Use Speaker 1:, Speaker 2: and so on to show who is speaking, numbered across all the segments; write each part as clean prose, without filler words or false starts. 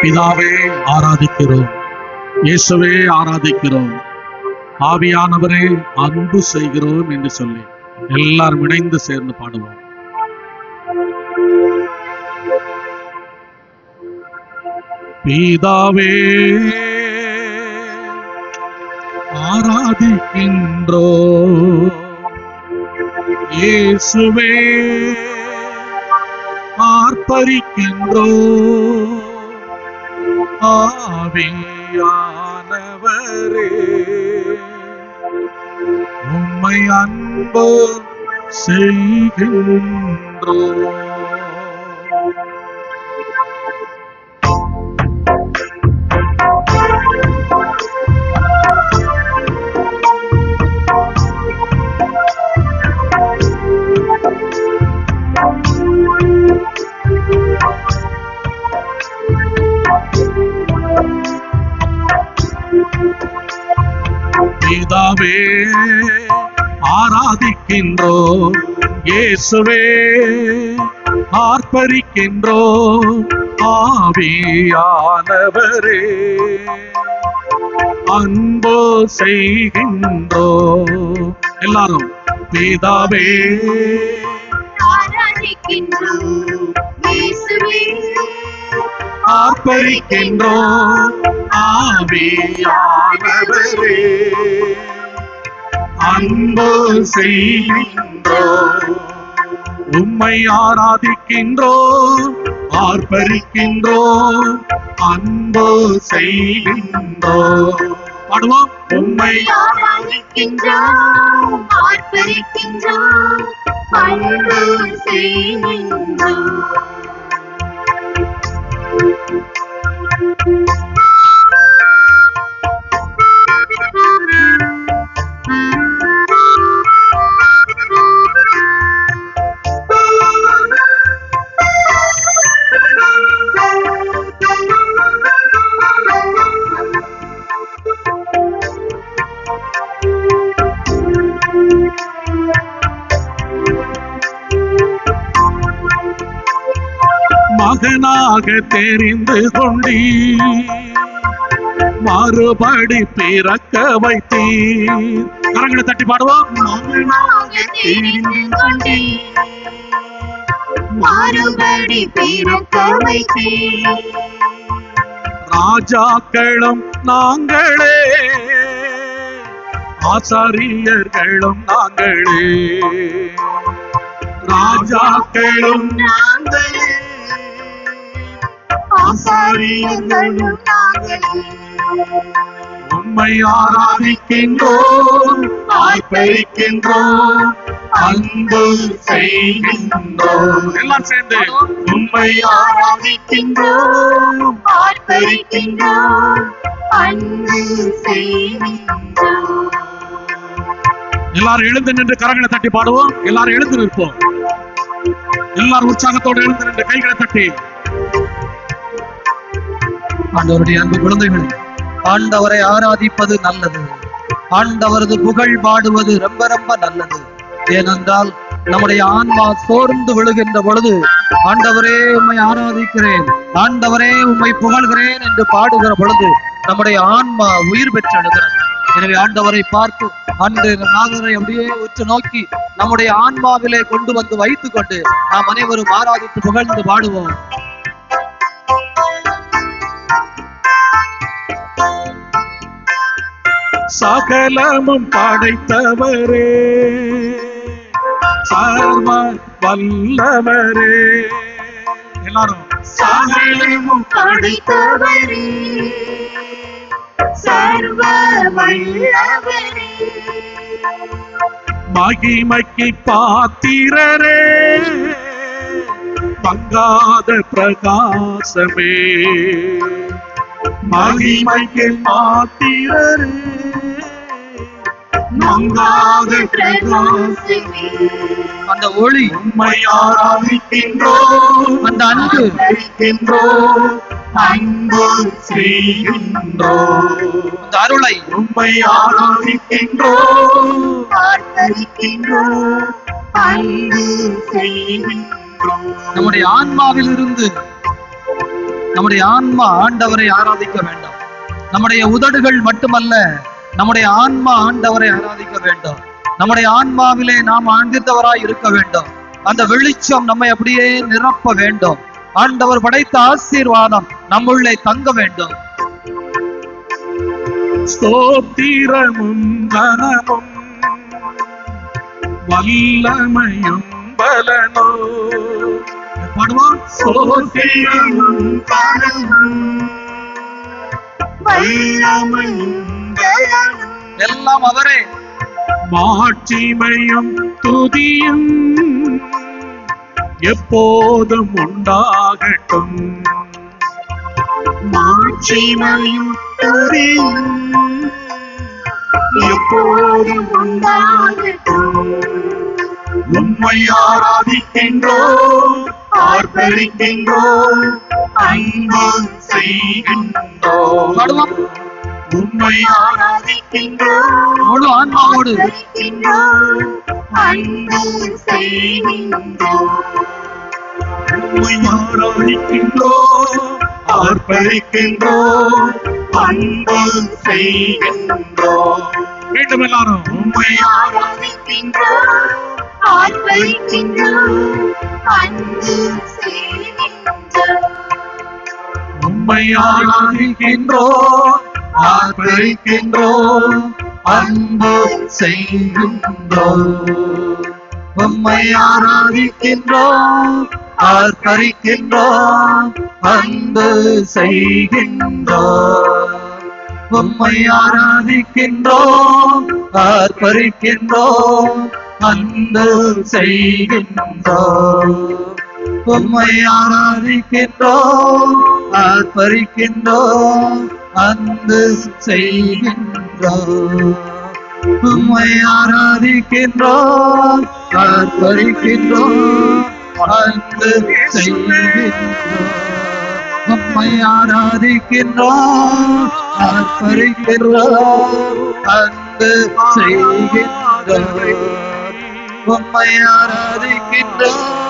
Speaker 1: பிதாவே ஆராதிக்கிறோம், இயேசுவே ஆராதிக்கிறோம், ஆவியானவரே அன்பு செய்கிறோம் என்று சொல்லி எல்லாரும் இணைந்து சேர்ந்து பாடுவோம். பிதாவே ஆராதிக்கின்றோம், இயேசுவே ஆர்ப்பரிக்கின்றோம், ஆவியானவரே உம்மை அன்பு செய்கின்றோம். பிதாவே ஆராதிக்கின்றோம், இயேசுவே ஆர்ப்பரிக்கின்றோம், ஆவியானவரே அன்பு செய்கின்றோம். எல்லாரும் பிதாவே
Speaker 2: ஆராதிக்கின்றோம், இயேசுவே
Speaker 1: ஆர்ப்பரிக்கின்றோம், ஆவியானவரே அன்பு செய்கின்றோம். உம்மை ஆராதிக்கின்றோம், ஆர்ப்பரிக்கின்றோம், அன்பு செய்கின்றோம். பாடுவோம். உம்மை
Speaker 2: ஆராதிக்கின்றோம், ஆர்ப்பரிக்கின்றோம், அன்பு செய்கின்றோம்.
Speaker 1: மகனாக தெரிந்து கொண்டீ, மறுபடி பிறக்க வைத்தீர். கரங்களை தட்டி பாடுவோம்.
Speaker 2: மகனாக தெரிந்து கொண்டீ, மறுபடி பிறக்க வைத்தீர்.
Speaker 1: ராஜாக்களும் நாங்களே, ஆசாரியர்களும் நாங்களே, ராஜாக்களும்
Speaker 2: நாங்களே, ஆசாரியர்களும் நாங்களே.
Speaker 1: உம்மை ஆராதிக்கின்றோம், ஆர்ப்பரிக்கின்றோம், அன்பு செய்கின்றோம். எல்லாம் சேர்ந்து உம்மை
Speaker 2: ஆராதிக்கின்றோம், ஆர்ப்பரிக்கின்றோம், அன்பு செய்கின்றோம்.
Speaker 1: எல்லாரும் எழுந்து நின்று கரங்களை தட்டி பாடுவோம். எல்லாரும் எழுந்து நிற்போம். எல்லாரும் உற்சாகத்தோடு எழுந்து நின்று கைகளை தட்டி.
Speaker 3: ஆண்டவருடைய அன்பு குழந்தைகள், ஆண்டவரை ஆராதிப்பது நல்லது, ஆண்டவரது புகழ் பாடுவது ரொம்ப ரொம்ப நல்லது. ஏனென்றால் நம்முடைய ஆன்மா சோர்ந்து விழுகின்ற பொழுது ஆண்டவரே உம்மை ஆராதிக்கிறேன், ஆண்டவரே உம்மை புகழ்கிறேன் என்று பாடுகிற பொழுது நம்முடைய ஆன்மா உயிர் பெற்றெழுகிறது. எனவே ஆண்டவரை பார்த்து அன்று நாதரை அப்படியே உற்று நோக்கி நம்முடைய ஆன்மாவிலே கொண்டு வந்து வைத்துக் கொண்டு நாம் அனைவரும் ஆராதித்து புகழ்ந்து பாடுவோம்.
Speaker 1: சகலமும் படைத்தவரே, சர்வ வல்லவரே. எல்லாரும்
Speaker 2: சகலமும் படைத்தவரே, சர்வ வல்லவரே,
Speaker 1: மகிமைக்கு பாத்திரரே, மங்காத பிரகாசமே, மகிமைக்கு பாத்திரரே, மங்காத பிரகாசமே.
Speaker 3: அந்த ஒளி,
Speaker 1: உம்மை ஆராதிக்கின்றோம்,
Speaker 3: அந்த அன்பு,
Speaker 1: அன்பு செய்கின்றோம்.
Speaker 3: அந்த அருளை
Speaker 1: உம்மை ஆராதிக்கின்றோம்,
Speaker 2: ஆர்ப்பரிக்கின்றோம், அன்பு செய்கின்றோம்.
Speaker 3: நம்முடைய ஆன்மாவில் இருந்து நம்முடைய ஆன்மா ஆண்டவரை ஆராதிக்க வேண்டும். நம்முடைய உதடுகள் மட்டுமல்ல, நம்முடைய ஆன்மா ஆண்டவரை ஆராதிக்க வேண்டும். நம்முடைய ஆன்மாவிலே நாம் ஆழ்ந்தவராய் இருக்க வேண்டும். அந்த வெளிச்சம் நம்மை அப்படியே நிரப்ப வேண்டும். ஆண்டவர் படைத்த ஆசீர்வாதம் நம்முள்ளே தங்க வேண்டும்.
Speaker 1: ஸ்தோத்திரமும் கனமும் வல்லமையும் பலனோ பாடுவோம்.
Speaker 2: ஸ்தோத்திரமும் கனமும் வல்லமையும் பலனும்
Speaker 3: எல்லாம் அவரே.
Speaker 1: மாட்சிமையும் துதியும் எப்போதும் உண்டாகட்டும்.
Speaker 2: மாட்சிமையும் துதியும் எப்போதும் உண்டாகட்டும்.
Speaker 1: உம்மை ஆராதிக்கின்றோம்,
Speaker 2: ஆர்ப்பரிக்கின்றோம், அன்பு செய்கின்றோம்.
Speaker 3: பாடுவோம்.
Speaker 1: உம்மை
Speaker 2: ஆராதிக்கின்றோம்,
Speaker 3: முழு ஆன்மாவோடு
Speaker 2: ஆர்ப்பரிக்கின்றோம், அன்பு செய்கின்றோம்.
Speaker 1: உம்மை ஆராதிக்கின்றோம், ஆர்ப்பரிக்கின்றோம்,
Speaker 2: அன்பு செய்கின்றோம்.
Speaker 1: மீண்டும் எல்லாரும் உம்மை
Speaker 2: ஆராதிக்கின்றோம், ஆர்ப்பரிக்கின்றோம், அன்பு செய்கின்றோம்.
Speaker 1: உம்மை ஆராதிக்கின்றோம், ஆர்ப்பரிக்கின்றோம்,
Speaker 3: அன்பு செய்கின்றோம். உம்மை ஆராதிக்கின்றோம், ஆர்ப்பரிக்கின்றோம், அன்பு செய்கின்றோம். உம்மை ஆராதிக்கின்றோம், ஆர்ப்பரிக்கின்றோம், அன்பு செய்கின்றோம். உம்மை ஆராதிக்கின்றோம், ஆர்ப்பரிக்கின்றோம், அன்பு செய்கின்றோம். உம்மை ஆராதிக்கின்றோம், ஆர்ப்பரிக்கின்றோம், அன்பு செய்கின்றோம். உம்மை ஆராதிக்கின்றோம், ஆர்ப்பரிக்கின்றோம், அன்பு செய்கின்றோம். உம்மை ஆராதிக்கின்றோம்,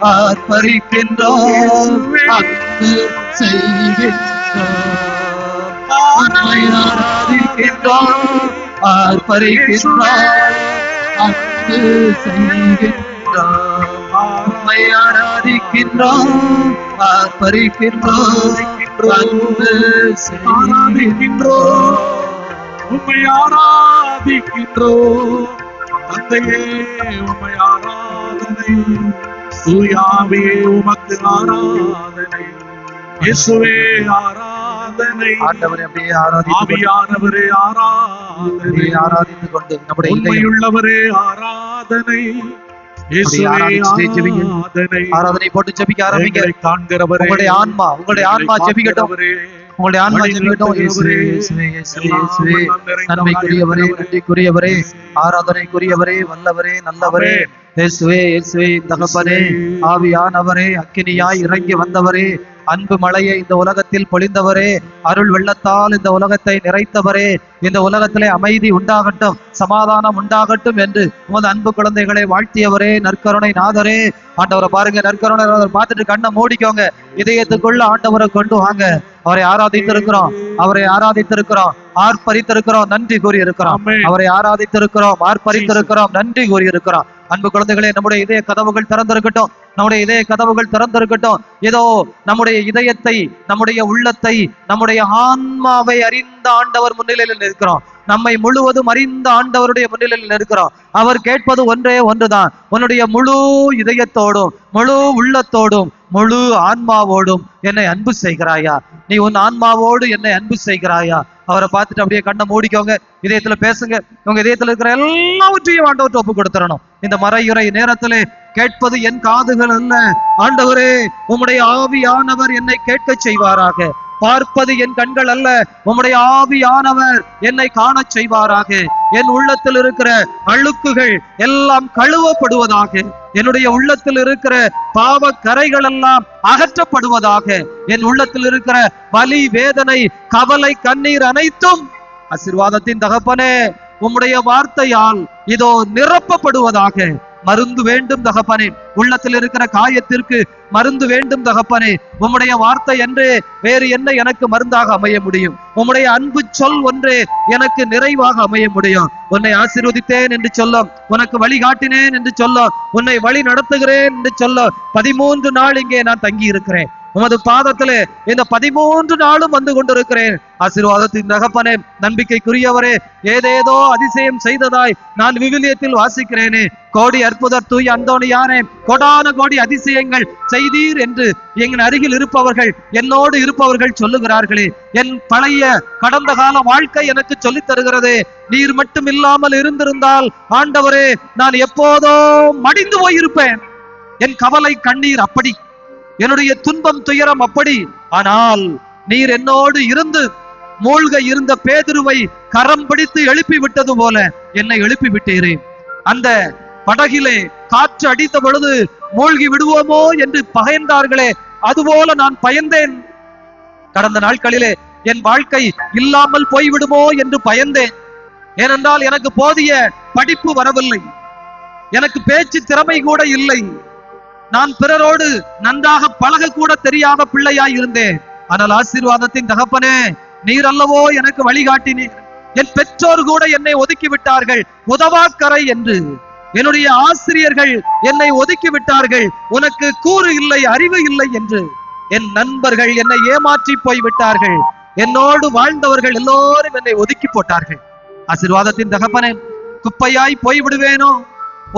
Speaker 3: ஆர்ப்பரிக்கின்றோம், அன்பு செய்கின்றோம். உம்மை ஆராதிக்கின்றோம், ஆர்ப்பரிக்கின்றோம், அன்பு செய்கின்றோம். உம்மை ஆராதிக்கின்றோம், ஆர்ப்பரிக்கின்றோம், அன்பு செய்கின்றோம்.
Speaker 1: உம்மை ஆராதிக்கின்றோம். தந்தையே உம்மை ஆராதனை, தூயாவே உமக்கு ஆராதனை, இயேசுவே ஆராதனை,
Speaker 3: ஆண்டவரை அப்படியே ஆராதித்து
Speaker 1: ஆவியானவரே ஆராதனை,
Speaker 3: ஆராதித்துக் கொண்டு நம்முடைய இதயம்
Speaker 1: உண்மையுள்ளவரே ஆராதனை, இயேசுவே ஆராதனை.
Speaker 3: ஆராதனை போட்டு ஜெபிக்க ஆரம்பிங்க.
Speaker 1: எங்களை காண்கிறவரே,
Speaker 3: உங்களுடைய ஆன்மா ஜெபிக்கட்டும். உங்களுடைய ஆன்மா ஜெபிக்கட்டும். இயேசுவே, இயேசுவே, இயேசுவே, இயேசுவே. நன்மைக்குரியவரே, நன்றிக்குரியவரே, ஆராதனைக்குரியவரே, வல்லவரே, நல்லவரே, இயேசுவே, இயேசுவே, தகப்பனே, ஆவியானவரே, அக்கினியாய் இறங்கி வந்தவரே, அன்பு மழையை இந்த உலகத்தில் பொழிந்தவரே, அருள் வெள்ளத்தால் இந்த உலகத்தை நிறைத்தவரே, இந்த உலகத்திலே அமைதி உண்டாகட்டும், சமாதானம் உண்டாகட்டும் என்று உமது அன்பு குழந்தைகளை வாழ்த்தியவரே, நற்கருணை நாதரே. ஆண்டவரை பாருங்க, நற்கருணை நாதர் பார்த்துட்டு கண்ணை மூடிக்கோங்க. இதயத்துக்குள்ள ஆண்டவரை கொண்டு வாங்க. அவரை ஆராதித்திருக்கிறோம், அவரை ஆராதித்திருக்கிறோம், ஆர்ப்பரித்திருக்கிறோம், நன்றி கூறி இருக்கிறோம். அவரை ஆராதித்திருக்கிறோம், ஆர்ப்பரித்திருக்கிறோம், நன்றி கூறி இருக்கிறோம். அன்பு குழந்தைகளே, நம்முடைய இதய கதவுகள் திறந்திருக்கட்டும், நம்முடைய இதய கதவுகள் திறந்திருக்கட்டும். ஏதோ நம்முடைய இதயத்தை, நம்முடைய உள்ளத்தை, நம்முடைய ஆன்மாவை அறிந்த ஆண்டவர் முன்னிலையில் இருக்கிறோம். நம்மை முழுவதும் அறிந்த ஆண்டவருடைய முன்னிலையில் இருக்கிறோம். அவர் கேட்பது ஒன்றே ஒன்றுதான். உன்னுடைய முழு இதயத்தோடும், முழு உள்ளத்தோடும், முழு ஆன்மாவோடும் என்னை அன்பு செய்கிறாயா? நீ உன் ஆன்மாவோடு என்னை அன்பு செய்கிறாயா? அவரை பார்த்துட்டு அப்படியே கண்ணை மூடிக்கோங்க. இதயத்துல பேசுங்க. உங்க இதயத்துல இருக்கிற எல்லாவற்றையும் ஆண்டவர்கிட்ட ஒப்பு கொடுத்துடணும். இந்த மறையுறை நேரத்திலே கேட்பது என் காதுகள் அல்ல, ஆண்டவரே உம்முடைய ஆவியானவர் என்னை கேட்க செய்வாராக. பார்ப்பது என் கண்கள் அல்ல, உம்முடைய ஆவியானவர் என்னை காணச் செய்வாராக. என் உள்ளத்தில் இருக்கிற அழுக்குகள் எல்லாம் கழுவப்படுவதாக. என்னுடைய உள்ளத்தில் இருக்கிற பாவ கரைகள் எல்லாம் அகற்றப்படுவதாக. என் உள்ளத்தில் இருக்கிற வலி, வேதனை, கவலை, கண்ணீர் அனைத்தும் ஆசீர்வாதத்தின் தகப்பனே உம்முடைய வார்த்தையால் இதோ நிரப்பப்படுவதாக. மருந்து வேண்டும் தகப்பனே. உள்ளத்தில் இருக்கிற காயத்திற்கு மருந்து வேண்டும் தகப்பனே. உம்முடைய வார்த்தை என்றே வேறு என்ன எனக்கு மருந்தாக அமைய முடியும்? உம்முடைய அன்பு சொல் ஒன்றே எனக்கு நிறைவாக அமைய முடியும். உன்னை ஆசீர்வதித்தேன் என்று சொல்லும், உனக்கு வழிகாட்டினேன் என்று சொல்லும், உன்னை வழி நடத்துகிறேன் என்று சொல்லும். 13 நாள் இங்கே நான் தங்கி இருக்கிறேன். உமது பாதத்திலே இந்த 13 நாளும் வந்து கொண்டிருக்கிறேன். ஆசீர்வாதத்தின் தகப்பனே, நம்பிக்கைக்குரியவரே, ஏதேதோ அதிசயம் செய்ததாய் நான் விவிலியத்தில் வாசிக்கிறேனே. கோடி அற்புதர் தூய் அந்தோணியாரே, கோடான கோடி அதிசயங்கள் செய்தீர் என்று எங்கள் அருகில் இருப்பவர்கள், என்னோடு இருப்பவர்கள் சொல்லுகிறார்களே. என் பழைய கடந்த கால வாழ்க்கை எனக்கு சொல்லித் தருகிறது. நீர் மட்டும் இல்லாமல் இருந்திருந்தால் ஆண்டவரே, நான் எப்போதோ மடிந்து போயிருப்பேன். என் கவலை கண்ணீர் அப்படி, என்னுடைய துன்பம் துயரம் அப்படி. ஆனால் நீர் என்னோடு இருந்து மூழ்க இருந்த பேதுருவை கரம் பிடித்து எழுப்பி விட்டது போல என்னை எழுப்பி விட்டீரே. அந்த படகிலே காற்று அடித்த பொழுது மூழ்கி விடுவோமோ என்று பயந்தார்களே, அதுபோல நான் பயந்தேன். கடந்த நாட்களிலே என் வாழ்க்கை இல்லாமல் போய்விடுமோ என்று பயந்தேன். ஏனென்றால் எனக்கு போதிய படிப்பு வரவில்லை, எனக்கு பேச்சு திறமை கூட இல்லை, நான் பிறரோடு நன்றாக பழக கூட தெரியாத பிள்ளையாய் இருந்தேன். ஆனால் ஆசீர்வாதத்தின் தகப்பனே, நீர் அல்லவோ எனக்கு வழிகாட்டினீர். என் பெற்றோர் கூட என்னை ஒதுக்கி விட்டார்கள், உதவாக்கரை என்று. என்னுடைய ஆசிரியர்கள் என்னை ஒதுக்கி விட்டார்கள், உனக்கு கூறு இல்லை, அறிவு இல்லை என்று. என் நண்பர்கள் என்னை ஏமாற்றி போய்விட்டார்கள். என்னோடு வாழ்ந்தவர்கள் எல்லோரும் என்னை ஒதுக்கி போட்டார்கள். ஆசீர்வாதத்தின் தகப்பனே, குப்பையாய் போய்விடுவேனோ,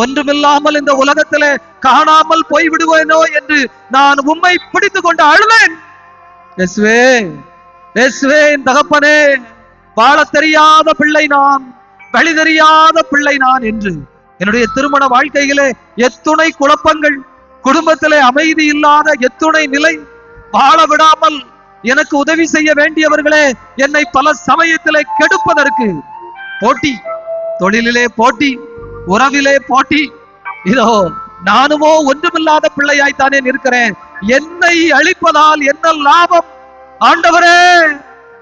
Speaker 3: ஒன்றுமில்லாமல் இந்த உலகத்திலே காணாமல் போய்விடுவேனோ என்று நான் உம்மை பிடித்து கொண்டு அழுவேன். தகப்பனே, வாழ தெரியாத பிள்ளை நான், வழி தெரியாத பிள்ளை நான் என்று. என்னுடைய திருமண வாழ்க்கையிலே எத்துணை குழப்பங்கள், குடும்பத்திலே அமைதி இல்லாத எத்துணை நிலை, வாழ விடாமல் எனக்கு உதவி செய்ய வேண்டியவர்களே என்னை பல சமயத்திலே கெடுப்பதற்கு போட்டி, தொழிலிலே போட்டி, உறவிலே போட்டி. இதோ நானுமோ ஒன்றுமில்லாத பிள்ளையாய்த்தானே இருக்கிறேன். என்னை அழிப்பதால் என்ன லாபம்? ஆண்டவரே,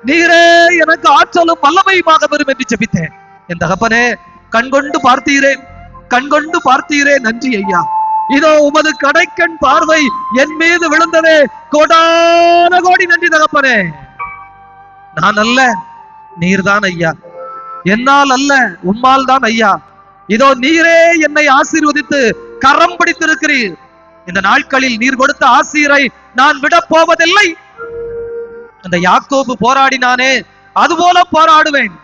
Speaker 3: நீரே எனக்கு ஆற்றலும் வல்லமையுமாக வரும் என்று ஜெபித்தேன். என் தகப்பனே, கண்கொண்டு பார்த்தீரே, கண்கொண்டு பார்த்தீரே, நன்றி ஐயா. இதோ உமது கடைக்கண் பார்வை என் மீது விழுந்ததே, கோடான கோடி நன்றி தகப்பனே. நான் அல்ல, நீர்தான் ஐயா. என்னால் அல்ல, உம்மால் தான் ஐயா. இதோ நீரே என்னை ஆசீர்வதித்து கரம் பிடித்திருக்கிறீர். இந்த நாட்களில் நீர் கொடுத்த ஆசீரை நான் விட போவதில்லை. அந்த யாக்கோபு போராடினானே, அதுபோல போராடுவேன்.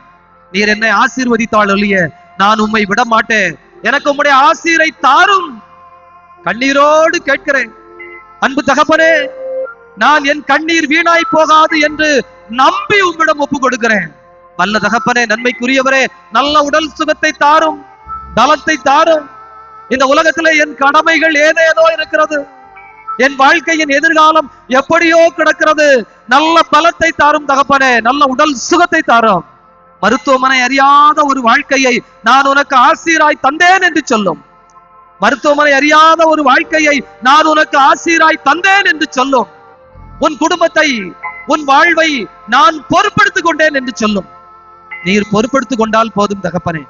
Speaker 3: நீர் என்னை ஆசீர்வதித்தால் ஒழிய நான் உம்மை விட மாட்டேன். எனக்கு உம்முடைய ஆசீரை தாரும். கண்ணீரோடு கேட்கிறேன். அன்பு தகப்பனே, நான் என் கண்ணீர் வீணாய் போகாது என்று நம்பி உம்மிடம் ஒப்பு கொடுக்கிறேன். வல்ல தகப்பனே, நன்மைக்குரியவரே, நல்ல உடல் சுகத்தை தாரும், பலத்தை தாரும். இந்த உலகத்திலே என் கடமைகள் ஏதேதோ இருக்கிறது, என் வாழ்க்கையின் எதிர்காலம் எப்படியோ கிடக்கிறது. நல்ல பலத்தை தாரும் தகப்பனே, நல்ல உடல் சுகத்தை தாரும். மருத்துவமனை அறியாத ஒரு வாழ்க்கையை நான் உனக்கு ஆசீராய் தந்தேன் என்று சொல்லும். மருத்துவமனை அறியாத ஒரு வாழ்க்கையை நான் உனக்கு ஆசீராய் தந்தேன் என்று சொல்லும். உன் குடும்பத்தை, உன் வாழ்வை நான் பொறுப்படுத்திக் கொண்டேன் என்று சொல்லும். நீர் பொறுப்படுத்திக் கொண்டால் போதும் தகப்பனே.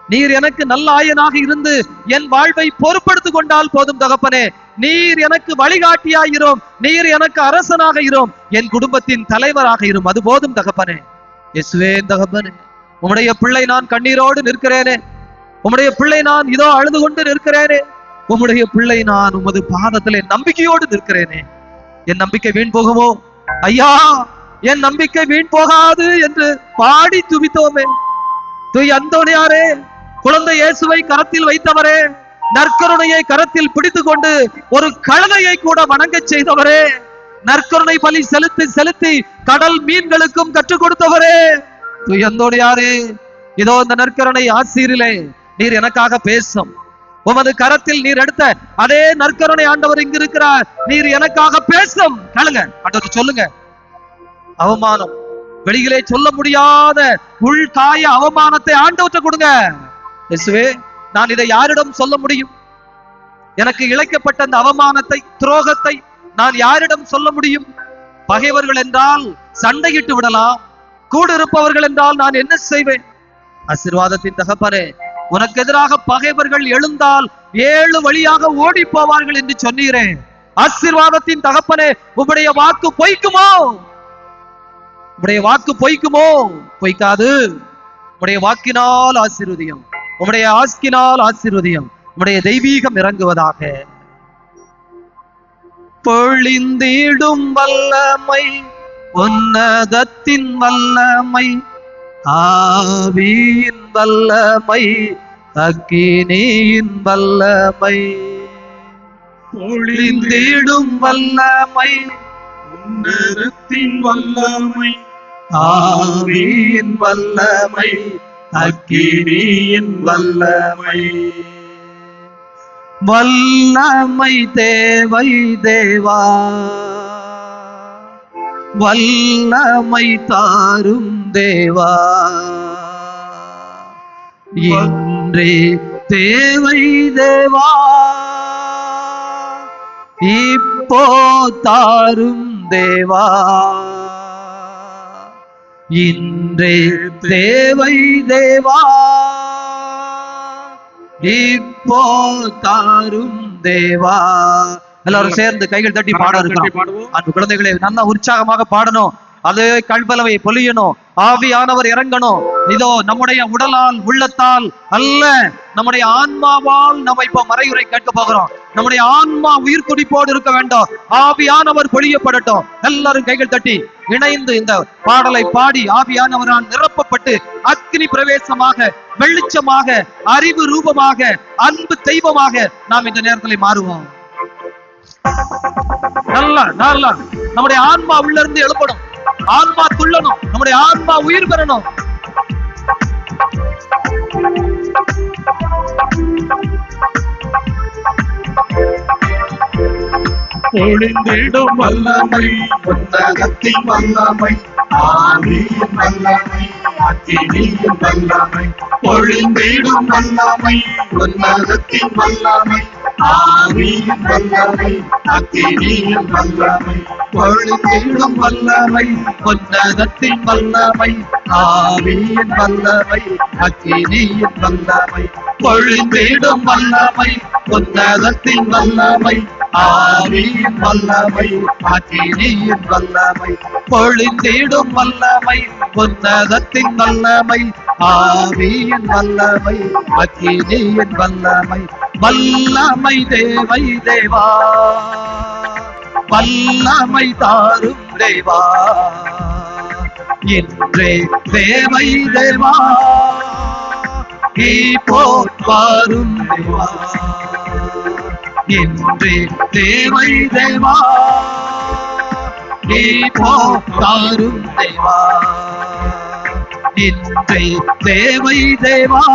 Speaker 3: நீர் எனக்கு நல்ல ஆயனாக இருந்து என் வாழ்வை பொறுப்படுத்திக் கொண்டால் போதும் தகப்பனே. நீர் எனக்கு வழிகாட்டியாயிரும், நீர் எனக்கு அரசனாக இரும், என் குடும்பத்தின் தலைவராக இரும், அது போதும் தகப்பனே. இயேசுவே தகப்பனே, உம்முடைய பிள்ளை நான் கண்ணீரோடு நிற்கிறேனே, உம்முடைய பிள்ளை நான் இதோ அழுது கொண்டு நிற்கிறேனே, உம்முடைய பிள்ளை நான் உமது பாதத்திலே நம்பிக்கையோடு நிற்கிறேனே. என் நம்பிக்கை வீண் போகுமோ ஐயா? என் நம்பிக்கை வீண் போகாது என்று பாடி துதித்தோமே. தூய் அந்தோணியாரே, குழந்தை இயேசுவை கரத்தில் வைத்தவரே, நற்கருணையை கரத்தில் பிடித்துக் கொண்டு ஒரு கழுதையை கூட வணங்க செய்தவரே, நற்கருணை பலி செலுத்தி செலுத்தி கடல் மீன்களுக்கும் கற்றுக் கொடுத்தவரே, தூய் அந்தோணியாரே, இதோ இந்த நற்கருணை ஆசீரிலே நீர் எனக்காக பேசும். உமது கரத்தில் நீர் எடுத்த அதே நற்கருணை ஆண்டவர் இங்கு இருக்கிறார். நீர் எனக்காக பேசும். கேளுங்க, ஆண்டவர் சொல்லுங்க. அவமானம், வெளியிலே சொல்ல முடியாத உள்காய அவமானத்தை ஆண்டவற்றை கொடுங்க. இயேசுவே, நான் இதை யாரிடம் சொல்ல முடியும்? எனக்கு இழைக்கப்பட்ட அந்த அவமானத்தை, துரோகத்தை நான் யாரிடம் சொல்ல முடியும்? பகைவர்கள் என்றால் சண்டையிட்டு விடலாம், கூட இருப்பவர்கள் என்றால் நான் என்ன செய்வேன்? ஆசீர்வாதத்தின் தகப்பனே, உனக்கு எதிராக பகைவர்கள் எழுந்தால் 7 வழியாக ஓடி போவார்கள் என்று சொன்னீரே. ஆசீர்வாதத்தின் தகப்பனே, உம்முடைய வாக்கு பொய்க்குமோ? உம்முடைய வாக்கு பொய்க்குமோ? பொய்க்காது. உம்முடைய வாக்கினால் ஆசீர்வதியும், உம்முடைய ஆஸ்கினால் ஆசீர்வதியும், உம்முடைய தெய்வீகம் இறங்குவதாக. பொழிந்திடும் வல்லமை, உன்னதத்தின் வல்லமை, ஆவியின் வல்லமை, அக்கினியின் வல்லமை. பொழிந்திடும் வல்லமை,
Speaker 1: உன்னதத்தின் வல்லமை,
Speaker 3: ஆவியின் வல்லமை, அக்கினியின் வல்லமை. வல்லமை தேவை தேவா, வல்லமை தாரும் தேவா. இன்றே தேவை தேவா, இப்போ தாரும் தேவா. இன்றே தேவை தேவா, இப்போ தாரும் தேவா. எல்லாரும் சேர்ந்து கைகள் தட்டி பாட இருக்கிறோம். அன்பு குழந்தைகளை நல்லா உற்சாகமாக பாடணும். அது கல்பலவை பொழியணும், ஆவியானவர் இறங்கணும். இதோ நம்முடைய உடலால் உள்ளத்தால் அல்ல, நம்முடைய ஆன்மாவால் நம்ம இப்ப மறையுரை கேட்க போகிறோம். நம்முடைய ஆன்மா உயிர் துடிப்போடு இருக்க வேண்டும். ஆவியானவர் பொழியப்படட்டும். எல்லாரும் கைகள் தட்டி இணைந்து இந்த பாடலை பாடி ஆவியானவரால் நிரப்பப்பட்டு அக்னி பிரவேசமாக, வெளிச்சமாக, அறிவு ரூபமாக, அன்பு தெய்வமாக நாம் இந்த நேரத்தில் மாறுவோம். நல்லா நல்லா நம்முடைய ஆன்மா உள்ள இருந்து எழுப்படும், ஆன்மா துள்ளணும், நம்முடைய ஆன்மா உயிர் பெறணும்.
Speaker 1: பொழிந்திடும் வல்லமை, உன்னதத்தின் வல்லமை, ஆவியின் வல்லமை, அக்கினியின் வல்லமை. பொழிந்திடும் வல்லமை, உன்னதத்தின் வல்லமை, ஆவியின் வல்லமை, அக்கினியின் வல்லமை.
Speaker 3: பொழிந்திடும் வல்லமை, உன்னதத்தின் வல்லமை, ஆவியின் வல்லமை, அக்கினியின் வல்லமை. பொழிந்திடும் வல்லமை, உன்னதத்தின் வல்லமை, ஆவியின் வல்லமை, அக்கினியின் வல்லமை. பொழிந்திடும் வல்லமை, உன்னதத்தின் வல்லமை, ஆவியின் வல்லமை, அக்கினியின் வல்லமை. வல்லமை தேவை தேவா, வல்லமை தாரும் தேவா. இன்றே தேவை தேவா, இப்போ வாரும் தேவா. இன்றே தேவை தேவா, இப்போ தாரும் தேவா. இன்றே தேவை தேவா,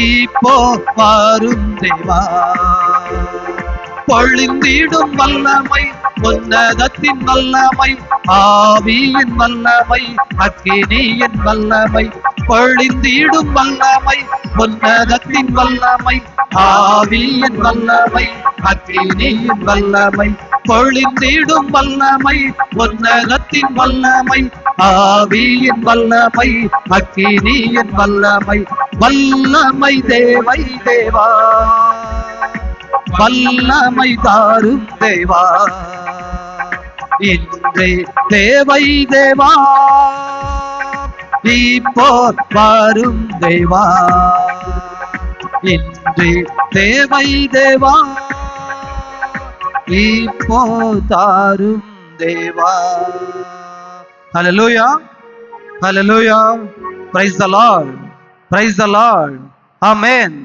Speaker 3: இப்போ வாரும் தேவா. பொழிந்திடும் வல்லமை, உன்னதத்தின் வல்லமை, ஆவியின் வல்லமை, அக்கினியின் வல்லமை. பொழிந்திடும் வல்லமை, உன்னதத்தின் வல்லமை, ஆவியின் வல்லமை, அக்கினியின் வல்லமை. பொழிந்திடும் வல்லமை, உன்னதத்தின் வல்லமை, ஆவியின் வல்லமை, அக்கினியின் வல்லமை. வல்லமை தேவை தேவா, வல்லமை தாரும் தேவா. இன்றே தேவை தேவா, இப்போ வரும் தேவா. இன்றே தேவை தேவா, இப்போ தாரும் தேவா. Hallelujah, hallelujah. Praise the lord, praise the lord. Amen,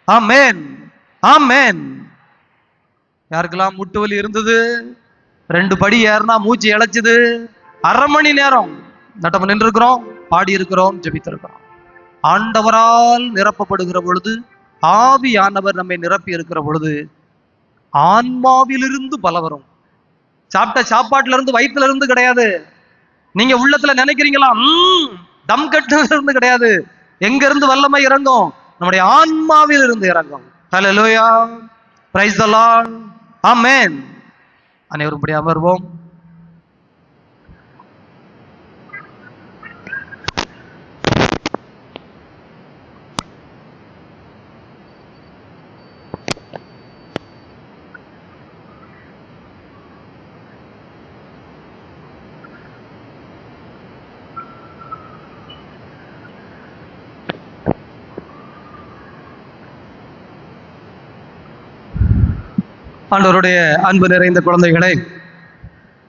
Speaker 3: amen, amen. யாருக்கெல்லாம் முட்டு வலி இருந்தது, 2 படி ஏறினா மூச்சு இழைச்சது, 1/2 மணி நேரம் நட்டம் நின்று இருக்கிறோம், பாடி இருக்கிறோம், ஜெபித்திருக்கிறோம். ஆண்டவரால் நிரப்பப்படுகிற பொழுது, ஆவியானவர் நம்மை நிரப்பி இருக்கிற பொழுது ஆன்மாவிலிருந்து பல வரும். சாப்பிட்ட சாப்பாட்டுல இருந்து, வயிற்றுல இருந்து கிடையாது. நீங்க உள்ளத்துல நினைக்கிறீங்களா தம் கட்டுல இருந்து கிடையாது. எங்க இருந்து வல்லமை இறங்கும்? நம்முடைய ஆன்மாவில் இருந்து இறங்கும். ஹல்லேலூயா, பிரைஸ் தி லார்ட், ஆமென். அனைவரும் படி அமர்வோம். ஆண்டவருடைய அன்பு நிறைந்த குழந்தைகளே,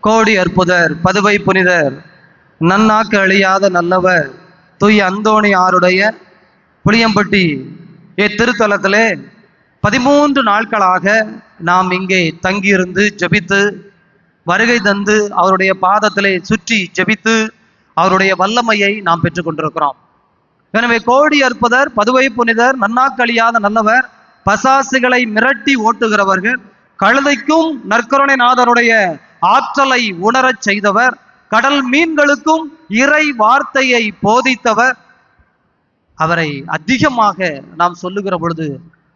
Speaker 3: கோடி அற்புதர், பதுவை புனிதர், நன்னாக்கு அழியாத நல்லவர் தூய அந்தோணியாருடைய புளியம்பட்டி திருத்தலத்திலே 13 நாட்களாக நாம் இங்கே தங்கியிருந்து ஜெபித்து, வருகை தந்து அவருடைய பாதத்திலே சுற்றி ஜெபித்து அவருடைய வல்லமையை நாம் பெற்றுக்கொண்டிருக்கிறோம். எனவே கோடி அற்புதர், பதுவை புனிதர், நன்னாக்களியாத நல்லவர், பசாசுகளை மிரட்டி ஓட்டுகிறவர்கள், கழுதைக்கும் நற்கருணை நாதருடைய ஆற்றலை உணரச் செய்தவர், கடல் மீன்களுக்கும் இறை வார்த்தையை போதித்தவர், அவரை அதிகமாக நாம் சொல்லுகிற பொழுது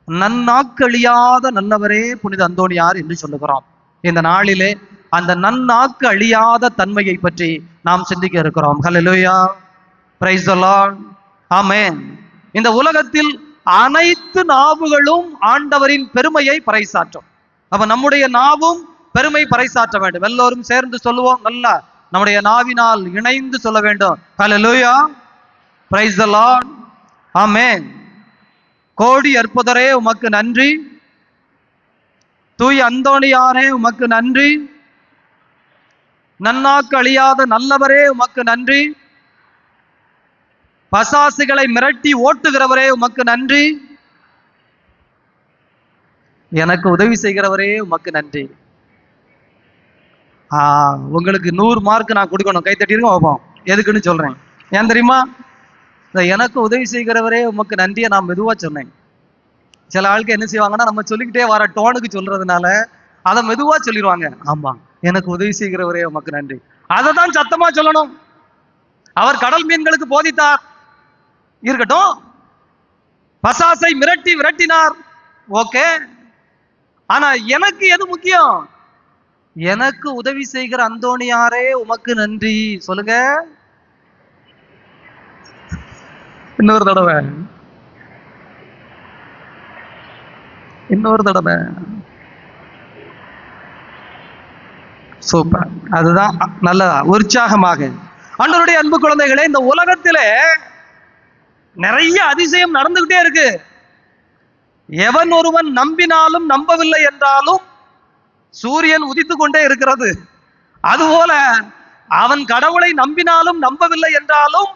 Speaker 3: நன்னாக்களியாத நல்லவரே புனித அந்தோணியார் என்று சொல்லுகிறோம். இந்த நாளிலே அந்த நன்னாக்கு அழியாத தன்மையை பற்றி நாம் சிந்திக்க இருக்கிறோம். ஹல்லேலூயா, பிரைஸ் தி லார்ட், ஆமென். இந்த உலகத்தில் அனைத்து நாவுகளும் ஆண்டவரின் பெருமையை பறைசாற்றும். அப்ப நம்முடைய நாவும் பெருமை பறைசாற்ற வேண்டும். எல்லோரும் சேர்ந்து சொல்லுவோம். நல்லா நம்முடைய நாவினால் இணைந்து சொல்ல வேண்டும். ஹல்லேலூயா, பிரைஸ் தி லார்ட், ஆமென். கோடி அற்புதரே உமக்கு நன்றி, தூய அந்தோணியாரே உமக்கு நன்றி, நன்னாக்கு அழியாத நல்லவரே உமக்கு நன்றி, பசாசுகளை மிரட்டி ஓட்டுகிறவரே உமக்கு நன்றி, எனக்கு உதவி செய்கிறவரே உமக்கு நன்றி. உங்களுக்கு 100 மார்க் நான் கொடுக்கணும். கை தட்டிருங்க பார்ப்போம். எதுக்குன்னு சொல்றேன். ஏன் தெரியுமா? எனக்கு உதவி செய்கிறவரே உமக்கு நன்றியை நான் மெதுவா சொன்னேன். சில ஆளுக்கு என்ன செய்வாங்கன்னா, நம்ம சொல்லிக்கிட்டே வர டோனுக்கு சொல்றதுனால அதை மெதுவா சொல்லிடுவாங்க. ஆமா, எனக்கு உதவி செய்கிறவரே உமக்கு நன்றி. அதை தான் சத்தமா சொல்லணும். அவர் கடல் மீன்களுக்கு போதித்தார், இருக்கட்டும். பசாசை விரட்டினார், ஓகே. ஆனா எனக்கு எது முக்கியம்? எனக்கு உதவி செய்கிற அந்தோணியாரே உமக்கு நன்றி. சொல்லுங்க இன்னொரு தடவை. சூப்பர். அதுதான் நல்லதா, உற்சாகமாக. ஆண்டவருடைய அன்பு குழந்தைகளே, இந்த உலகத்திலே நிறைய அதிசயம் நடந்துகிட்டே இருக்கு. எவன் ஒருவன் நம்பினாலும் நம்பவில்லை என்றாலும் சூரியன் உதித்து கொண்டே இருக்கிறது. அதுபோல அவன் கடவுளை நம்பினாலும் நம்பவில்லை என்றாலும்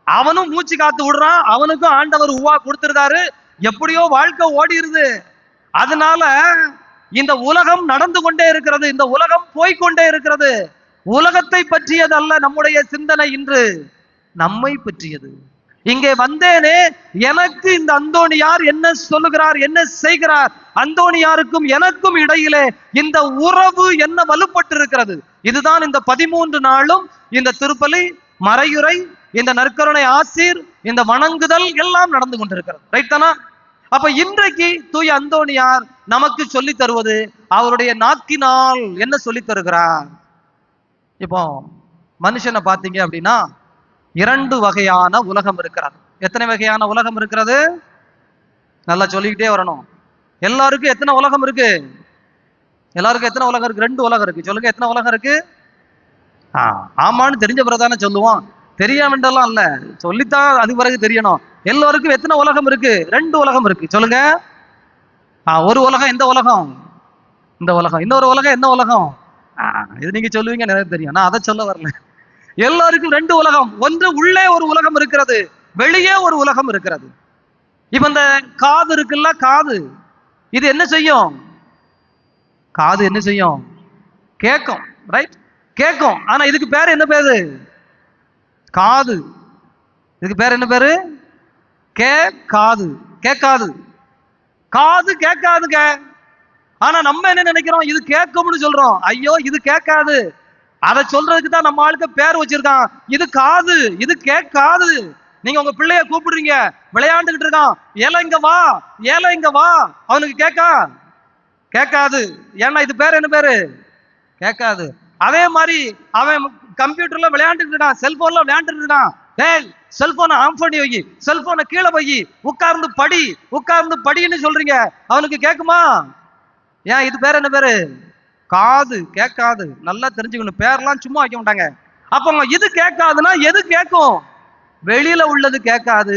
Speaker 3: அவனும் மூச்சு காத்து விடுறான். அவனுக்கும் ஆண்டவர் உவா கொடுத்திருக்காரு. எப்படியோ வாழ்க்கை ஓடிடுது. அதனால இந்த உலகம் நடந்து கொண்டே இருக்கிறது, இந்த உலகம் போய்கொண்டே இருக்கிறது. உலகத்தை பற்றியதல்ல நம்முடைய சிந்தனை, இன்று நம்மை பற்றியது. இங்கே வந்தேனே, எனக்கு இந்த அந்தோணியார் என்ன சொல்லுகிறார், என்ன செய்கிறார், அந்தோணியாருக்கும் எனக்கும் இடையிலே இந்த உறவு என்ன வலுப்பட்டு இருக்கிறது. இதுதான் இந்த 13 நாளும் இந்த திருப்பலி, மறையுறை, இந்த நற்கருணை ஆசீர், இந்த வணங்குதல் எல்லாம் நடந்து கொண்டிருக்கிறது. ரைட் தானா? அப்ப இன்றைக்கு தூய அந்தோணியார் நமக்கு சொல்லி தருவது, அவருடைய நாக்கினால் என்ன சொல்லி தருகிறார். இப்போ மனுஷனை பார்த்தீங்க அப்படின்னா 2 வகையான உலகம் இருக்கிறது. எத்தனை வகையான உலகம் இருக்கிறது? நல்லா சொல்லிக்கிட்டே வரணும். எல்லாருக்கும் எத்தனை உலகம் இருக்கு? எல்லாருக்கும் எத்தனை உலகம் இருக்கு? 2 உலகம் இருக்கு. சொல்லுங்க, எத்தனை உலகம் இருக்கு? ஆமான்னு தெரிஞ்ச பிறகுதானே சொல்லுவோம். தெரியாமலாம் இல்ல, சொல்லித்தான் அது பிறகு தெரியணும். எல்லோருக்கும் எத்தனை உலகம் இருக்கு? 2 உலகம் இருக்கு. சொல்லுங்க. ஒரு உலகம் எந்த உலகம்? இந்த உலகம். இன்னொரு உலகம் என்ன உலகம்? இது நீங்க சொல்லுவீங்க, நிறைய தெரியும். நான் அதை சொல்ல வரல. எல்லாருக்கும் 2 உலகம். ஒன்று உள்ளே ஒரு உலகம் இருக்கிறது, வெளியே ஒரு உலகம் இருக்கிறது. இப்ப இந்த காது இருக்குல்ல, காது இது என்ன செய்யும்? காது என்ன செய்யும்? கேட்கும். ரைட், கேட்கும். ஆனா இதுக்கு பேரு என்ன பேரு? காது. இதுக்கு பேர் என்ன பேரு? கேட்காது. கேட்காது. காது கேட்காதுங்க. ஆனா நம்ம என்ன நினைக்கிறோம்? இது கேட்கும்னு சொல்றோம். ஐயோ, இது கேட்காது. அதை சொல்றதுக்கு தான் நம்ம ஆளுக்கு பேர் வச்சிருக்கான். இது காது, இது கேட்காது. நீங்க உங்க பிள்ளைய கூப்பிடுறீங்க, விளையாண்டுகிட்டு இருக்கான், ஏல இங்க வா, ஏல இங்க வா, அவனுக்கு கேட்காது. ஏன்னா இது பேர் என்ன பேரு? கேட்காது. அதே மாதிரி அவன் கம்ப்யூட்டர்ல விளையாண்டுட்டு இருக்கான், செல்போன்ல விளையாண்டுட்டு இருக்கான். டேய், செல்போனை ஆஃப் பண்ணி வை, செல்போனை கீழே வை, உட்கார்ந்து படின்னு சொல்றீங்க, அவனுக்கு கேட்குமா? ஏன் இது பேர் என்ன பேரு? காது. கேட்காது. நல்லா தெரிஞ்சுக்கணும், பேர்லாம் சும்மா வைக்க மாட்டாங்க. அப்ப இது கேட்காதுன்னா எது கேட்கும்? வெளியில உள்ளது கேட்காது,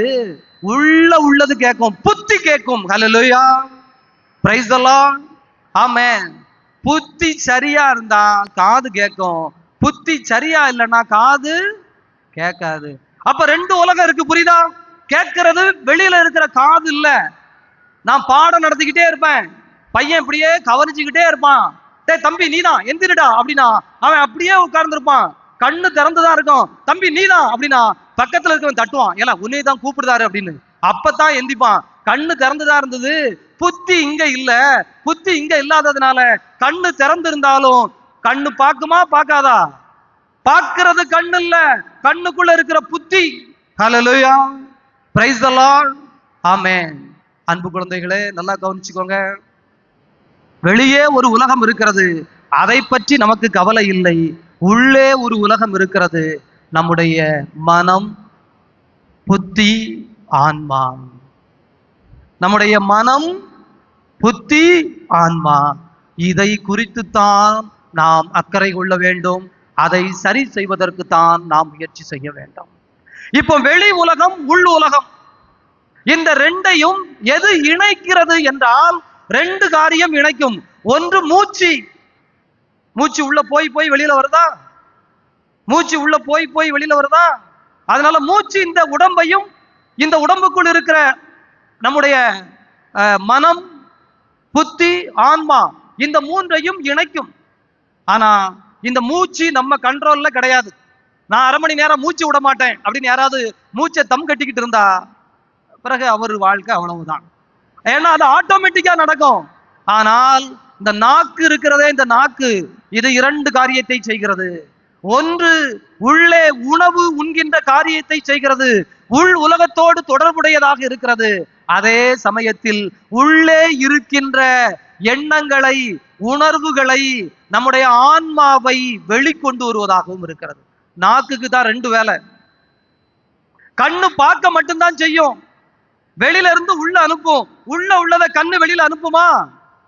Speaker 3: உள்ள உள்ளது கேட்கும், புத்தி கேட்கும். ஹல்லேலூயா, பிரைஸ் தி லார்ட், ஆமென். புத்தி சரியா இருந்தா காது கேட்கும், புத்தி சரியா இல்லைன்னா காது கேட்காது. அப்ப ரெண்டு உலகம் இருக்கு, புரியுதா? கேட்கறது வெளியில இருக்கிற காது இல்ல. நான் பாடம் நடத்திக்கிட்டே இருப்பேன், பையன் இப்படியே கவனிச்சுக்கிட்டே இருப்பான். டேய் தம்பி நீதான் எந்திரிடா அப்படின்னா அவன் அப்படியே உட்கார்ந்து இருப்பான், கண்ணு திறந்துதான் இருக்கும். தம்பி நீதான் அப்படின்னா பக்கத்துல இருக்கவன் தட்டுவான், ஏல உன்னை தான் கூப்பிடுதாரு அப்படின்னு. அப்பதான் எந்திப்பான். கண்ணு திறந்துதான் இருந்தது, புத்தி இங்க இல்ல. புத்தி இங்க இல்லாததுனால கண்ணு திறந்து இருந்தாலும் கண்ணு பாக்குமா பார்க்காதா? பார்க்கிறது கண்ணு இல்ல, கண்ணுக்குள்ள இருக்கிற புத்தி. ஹல்லேலூயா, பிரைஸ் தி லார்ட், ஆமென். அன்பு குழந்தைகளே, நல்லா கவனிச்சுக்கோங்க. வெளியே ஒரு உலகம் இருக்கிறது, அதை பற்றி நமக்கு கவலை இல்லை. உள்ளே ஒரு உலகம் இருக்கிறது, நம்முடைய மனம், புத்தி, ஆன்மா. நம்முடைய மனம், புத்தி, ஆன்மா, இதை குறித்துத்தான் நாம் அக்கறை கொள்ள வேண்டும். அதை சரி செய்வதற்கு தான் நாம் முயற்சி செய்ய வேண்டும். இப்போ வெளி உலகம், உள் உலகம், இந்த ரெண்டையும் எது இணைக்கிறது என்றால் ரெண்டு காரியம் இணைக்கும். ஒன்று மூச்சு. மூச்சு உள்ள போய் போய் வெளியில வருதா? மூச்சு உள்ள போய் போய் வெளியில வருதா? அதனால மூச்சு இந்த உடம்பையும் இந்த உடம்புக்குள் இருக்கிற நம்முடைய மனம், புத்தி, ஆன்மா, இந்த மூன்றையும் இணைக்கும். ஆனா இந்த மூச்சு நம்ம கண்ட்ரோல்ல கிடையாது. நான் அரை மணி நேரம் மூச்சு விட மாட்டேன் அப்படின்னு யாராவது மூச்சை தம் கட்டிக்கிட்டு இருந்தா பிறகு அவர் வாழ்க்கை அவ்வளவுதான். ஏன்னா அது ஆட்டோமேட்டிக்கா நடக்கும். ஆனால் இந்த நாக்கு இருக்கிறதே, இந்த நாக்கு இது இரண்டு காரியத்தை செய்கிறது. ஒன்று உள்ளே உணவு உண்கின்ற காரியத்தை செய்கிறது, உள் உலகத்தோடு தொடர்புடையதாக இருக்கிறது. அதே சமயத்தில் உள்ளே இருக்கின்ற எண்ணங்களை, உணர்வுகளை, நம்முடைய ஆன்மாவை வெளிக்கொண்டு வருவதாகவும் இருக்கிறது. நாக்குக்கு தான் ரெண்டு வேலை. கண்ணு பார்க்க மட்டும்தான் செய்யும், வெளியில இருந்து உள்ள அனுப்பும். உள்ள உள்ளதை கண்ணு வெளியில அனுப்புமா?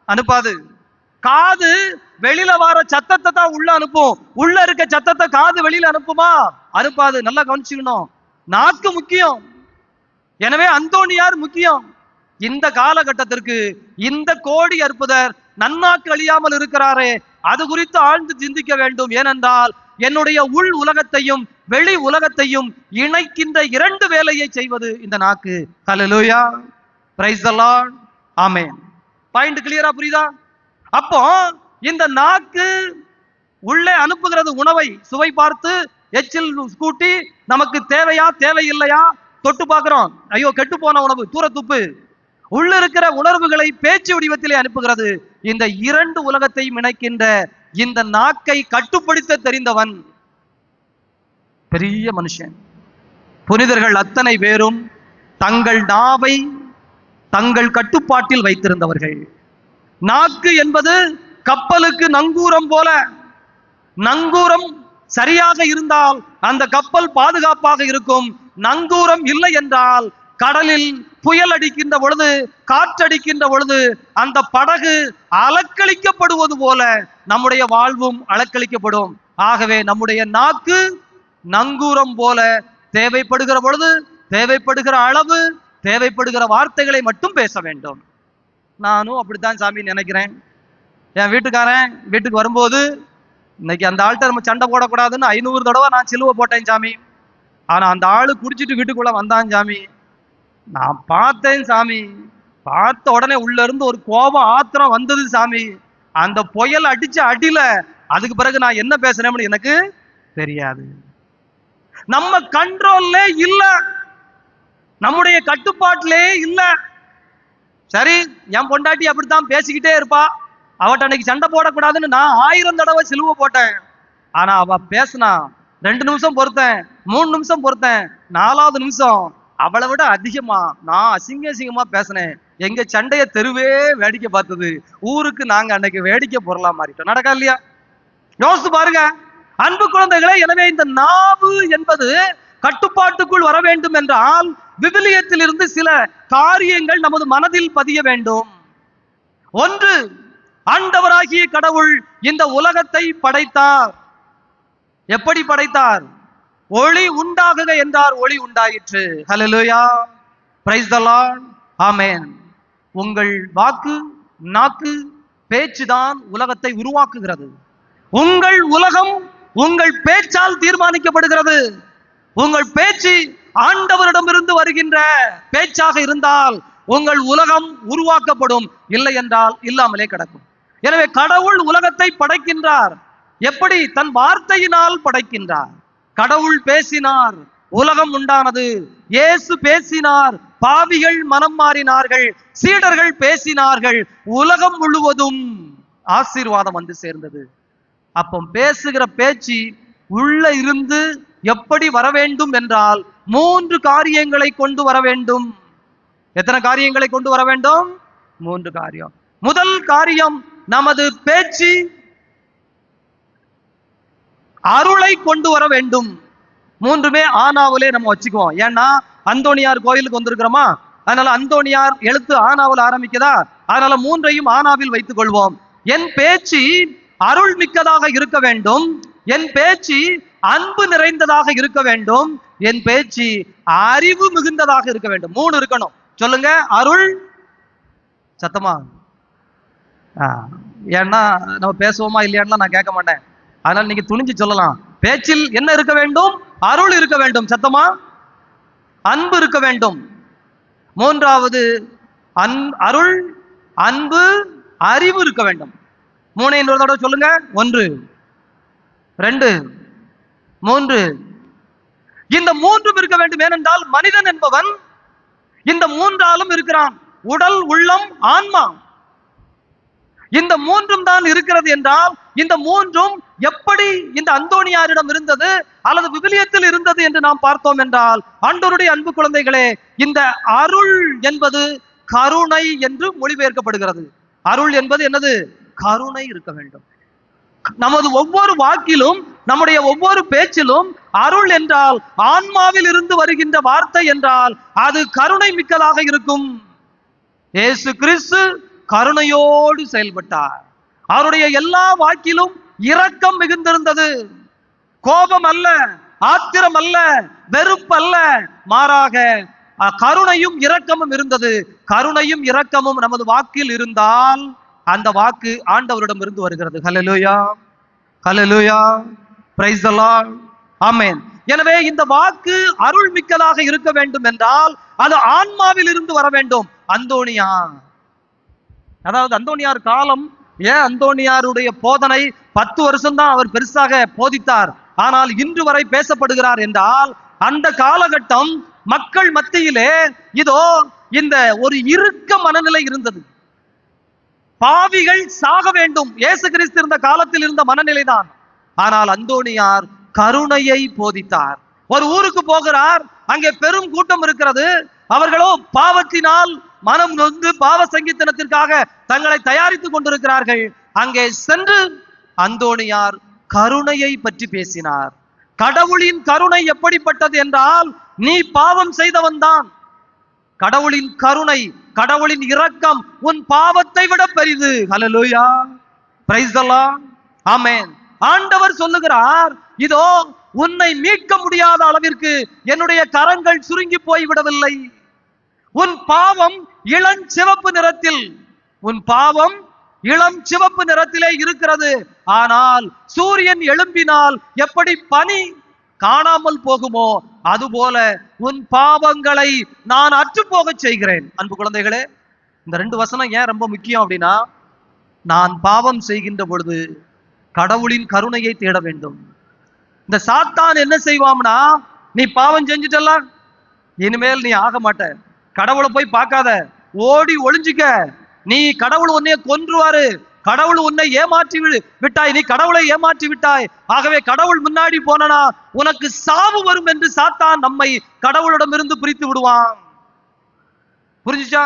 Speaker 3: அனுப்பாது. காது வெளியில வர சத்தத்தை தான் உள்ள அனுப்பும், உள்ள இருக்க சத்தத்தை காது வெளியில அனுப்புமா? அனுப்பாது. நல்லா கவனிச்சுக்கணும், நாக்கு முக்கியம். எனவே அந்தோணியார் முக்கியம். இந்த காலகட்டத்திற்கு இந்த கோடி அற்புதர் நன்னாக்கு அழியாமல் இருக்கிறாரே, அது குறித்து ஆழ்ந்து சிந்திக்க வேண்டும். ஏனென்றால் என்னுடைய உள் உலகத்தையும் வெளி உலகத்தையும் இணைக்கின்ற இரண்டு வேலையை செய்வது இந்த நாக்கு. Hallelujah, praise the lord, amen. Point கிளியரா புரியுதா? அப்போ இந்த நாக்கு உள்ளே அனுப்புகிறது உணவை, சுவை பார்த்து எச்சில் கூட்டி நமக்கு தேவையா தேவையில்லையா தொட்டு பார்க்கிறோம். ஐயோ கெட்டு போன உணவு தூர துப்பு. உள்ள இருக்கிற உணர்வுகளை பேச்சு வடிவத்திலே அனுப்புகிறது. இந்த இரண்டு உலகத்தையும் இணைக்கின்ற இந்த நாக்கை கட்டுப்படுத்த தெரிந்தவன் பெரிய மனுஷன். புனிதர்கள் அத்தனை பேரும் தங்கள் நாவை தங்கள் கட்டுப்பாட்டில் வைத்திருந்தவர்கள். நாக்கு என்பது கப்பலுக்கு நங்கூரம் போல. நங்கூரம் சரியாக இருந்தால் அந்த கப்பல் பாதுகாப்பாக இருக்கும். நங்கூரம் இல்லை என்றால் கடலில் புயல் அடிக்கின்ற பொழுது, காற்றடிக்கின்ற பொழுது அந்த படகு அலக்களிக்கப்படுவது போல நம்முடைய வாழ்வும் அலக்களிக்கப்படும். ஆகவே நம்முடைய நாக்கு நங்கூரம் போல தேவைப்படுகிற பொழுது, தேவைப்படுகிற அளவு, தேவைப்படுகிற வார்த்தைகளை மட்டும் பேச வேண்டும். நானும் அப்படித்தான் சாமி நினைக்கிறேன். என் வீட்டுக்காரன் வீட்டுக்கு வரும்போது, இன்னைக்கு அந்த ஆள்கிட்ட நம்ம சண்டை போடக்கூடாதுன்னு 500 தடவை நான் சிலுவை போட்டேன் சாமி. ஆனா அந்த ஆளு குடிச்சிட்டு வீட்டுக்குள்ள வந்தான் சாமி. நான் பார்த்தேன் சாமி. பார்த்த உடனே உள்ள இருந்து ஒரு கோபம், ஆத்திரம் வந்தது சாமி. அந்த புயல் அடிச்ச அடியில அதுக்கு பிறகு நான் என்ன பேசுறேன்னு எனக்கு தெரியாது. நம்ம கண்ட்ரோல்ல இல்ல, நம்முடைய கட்டுப்பாட்டிலே இல்ல. சரி, என் பொண்டாட்டி அப்படித்தான் பேசிக்கிட்டே இருப்பா, அவட்ட அன்னைக்கு சண்டை போடக்கூடாதுன்னு நான் 1000 தடவை சிலுவை போட்டேன். ஆனா அவ பேசினா 2 நிமிஷம் பொறுத்தேன், 3 நிமிஷம் பொறுத்தேன், 4வது நிமிஷம் அவளை விட அதிகமா நான் அசிங்கமா பேசினேன். எங்க சண்டைய தெருவே வேடிக்கை பார்த்தது. ஊருக்கு நாங்க அன்னைக்கு வேடிக்கை பொருளா மாறிட்டோம். நடக்கா இல்லையா? யோசித்து பாருங்க அன்பு குழந்தைகளே. எனவே இந்த நாவு என்பது கட்டுப்பாட்டுக்குள் வர வேண்டும் என்றால் விவிலியத்தில் இருந்து சில காரியங்கள் நமது மனதில் பதிய வேண்டும். ஒன்று, ஆண்டவராகிய கடவுள் இந்த உலகத்தை படைத்தார். எப்படி படைத்தார்? ஒளி உண்டாகுக என்றார், ஒளி உண்டாயிற்று. ஹல்லேலூயா, பிரைஸ் தி லார்ட், ஆமென். உங்கள் வாக்கு, நாக்கு, பேச்சுதான் உலகத்தை உருவாக்குகிறது. உங்கள் உலகம் உங்கள் பேச்சால் தீர்மானிக்கப்படுகிறது. உங்கள் பேச்சு ஆண்டவரிடமிருந்து வருகின்ற பேச்சாக இருந்தால் உங்கள் உலகம் உருவாக்கப்படும், இல்லை என்றால் இல்லாமலே கிடக்கும். எனவே கடவுள் உலகத்தை படைக்கின்றார். எப்படி? தன் வார்த்தையினால் படைக்கின்றார். கடவுள் பேசினார், உலகம் உண்டானது. இயேசு பேசினார், பாவிகள் மனம் மாறினார்கள். சீடர்கள் பேசினார்கள், உலகம் முழுவதும் ஆசீர்வாதம் வந்து சேர்ந்தது. அப்போ பேசுகிற பேச்சு உள்ள இருந்து எப்படி வர வேண்டும் என்றால் 3 காரியங்களை கொண்டு வர வேண்டும். எத்தனை காரியங்களை கொண்டு வர வேண்டும்? 3 காரியம். முதல் காரியம், நமது பேச்சு அருளை கொண்டு வர வேண்டும். 3மே ஆனாவிலே நம்ம வச்சுக்குவோம். ஏன்னா அந்தோணியார் கோயிலுக்கு வந்திருக்கிறோமா, அதனால அந்தோணியார் எழுத்து ஆனாவில் ஆரம்பிக்குதா, அதனால 3ஐயும் ஆனாவில் வைத்துக் கொள்வோம். என் பேச்சு அருள் மிக்கதாக இருக்க வேண்டும். என் பேச்சு அன்பு நிறைந்ததாக இருக்க வேண்டும். என் பேச்சு அறிவு மிகுந்ததாக இருக்க வேண்டும். 3 இருக்கணும். சொல்லுங்க. அருள், சத்தமா, ஏன்னா நம்ம பேசுவோமா இல்லையான்னு நான் கேட்க மாட்டேன். அதனால நீங்க துணிஞ்சு சொல்லலாம். பேச்சில் என்ன இருக்க வேண்டும்? அருள் இருக்க வேண்டும். சத்தமா. அன்பு இருக்க வேண்டும். 3வது அருள், அன்பு, அறிவு இருக்க வேண்டும். 3 இன்னொரு தடவை சொல்லுங்க. 1, 2, 3. இந்த 3ம் இருக்க வேண்டும். ஏனென்றால் மனிதன் என்பவன் இந்த 3ஆலும் இருக்கிறான். உடல், உள்ளம், ஆன்மா. இந்த 3ம் தான் இருக்கிறது என்றால் இந்த 3ம் எப்படி இந்த அந்தோணியாரிடம் இருந்தது அல்லது விவிலியத்தில் இருந்தது என்று நாம் பார்த்தோம் என்றால், ஆண்டவருடைய அன்பு குழந்தைகளே, இந்த அருள் என்பது கருணை என்று மொழிபெயர்க்கப்படுகிறது. அருள் என்பது என்னது? கருணை இருக்க வேண்டும். நமது ஒவ்வொரு வாக்கிலும், நம்முடைய ஒவ்வொரு பேச்சிலும் அருள் என்றால், ஆன்மாவில் இருந்து வருகின்ற வார்த்தை என்றால் அது கருணை மிக்கதாக இருக்கும். இயேசு கிறிஸ்து கருணையோடு செயல்பட்டார். அவருடைய எல்லா வாக்கிலும் இரக்கம் மிகுந்திருந்தது. கோபம் அல்ல, ஆத்திரம் அல்ல, வெறுப்பு அல்ல, மாறாக கருணையும் இரக்கமும் இருந்தது. கருணையும் இரக்கமும் நமது வாக்கில் இருந்தால் அந்த வாக்கு ஆண்டவரிடம் இருந்து வருகிறது. ஹல்லேலூயா, ஹல்லேலூயா, பிரைஸ் தி லார்ட், ஆமென். எனவே இந்த வாக்கு அருள் மிக்கதாக இருக்க வேண்டும் என்றால் அது ஆன்மாவில் இருந்து வர வேண்டும். அந்தோணியார், அதாவது அந்தோணியார் காலம், ஏன் அந்தோணியாருடைய போதனை 10 வருஷம் தான் அவர் பெருசாக போதித்தார், ஆனால் இன்று வரை பேசப்படுகிறார் என்றால் அந்த காலகட்டம் மக்கள் மத்தியிலே இதோ இந்த ஒரு இறுக்க மனநிலை இருந்தது. பாவிகள் சாக வேண்டும். இயேசு கிறிஸ்து இருந்த காலத்தில் இருந்த மனநிலை தான். ஆனால் அந்தோணியார் கருணையை போதித்தார். ஒரு ஊருக்கு போகிறார், அங்கே பெரும் கூட்டம் இருக்கிறது. அவர்களோ பாவத்தினால் மனம் நொந்து பாவ சங்கீதனத்திற்காக தங்களை தயாரித்துக் கொண்டிருக்கிறார்கள். அங்கே சென்று அந்தோணியார் கருணையை பற்றி பேசினார். கடவுளின் கருணை எப்படிப்பட்டது என்றால், நீ பாவம் செய்தவன் தான். கடவுளின் கருணை, கடவுளின் இரக்கம் உன் பாவத்தை விட பெரிது. ஹல்லேலூயா, பிரைஸ் தி லார்ட், ஆமென். ஆண்டவர் சொல்லுகிறார், இதோ உன்னை மீட்க முடியாத அளவிற்கு என்னுடைய கரங்கள் சுருங்கி போய்விடவில்லை. உன் பாவம் இளஞ்சிவப்பு நிறத்தில், உன் பாவம் இளம் சிவப்பு நிறத்திலே இருக்கிறது. ஆனால் சூரியன் எழும்பினால் எப்படி பனி காணாமல் போகுமோ அதுபோல உன் பாவங்களை நான் அற்றுப்போக செய்கிறேன். அன்பு குழந்தைகளே, இந்த 2 வசனம் ஏன் ரொம்ப முக்கியம் அப்படின்னா, நான் பாவம் செய்கின்ற பொழுது கடவுளின் கருணையை தேட வேண்டும். இந்த சாத்தான் என்ன செய்வாம்னா, நீ பாவம் செஞ்சுட்டல, இனிமேல் நீ ஆக மாட்ட, கடவுளை போய் பார்க்காத, ஓடி ஒளிஞ்சிக்க, நீ கடவுள் உன்னை கொன்றுவாரு, கடவுள் உன்னை ஏமாற்றி விட்டாய், நீ கடவுளை ஏமாற்றி விட்டாய், ஆகவே கடவுள் முன்னாடி போனா உனக்கு சாவு வரும் என்று சாத்தான் நம்மை கடவுளிடமிருந்து பிரித்து விடுவான். புரிஞ்சுச்சா?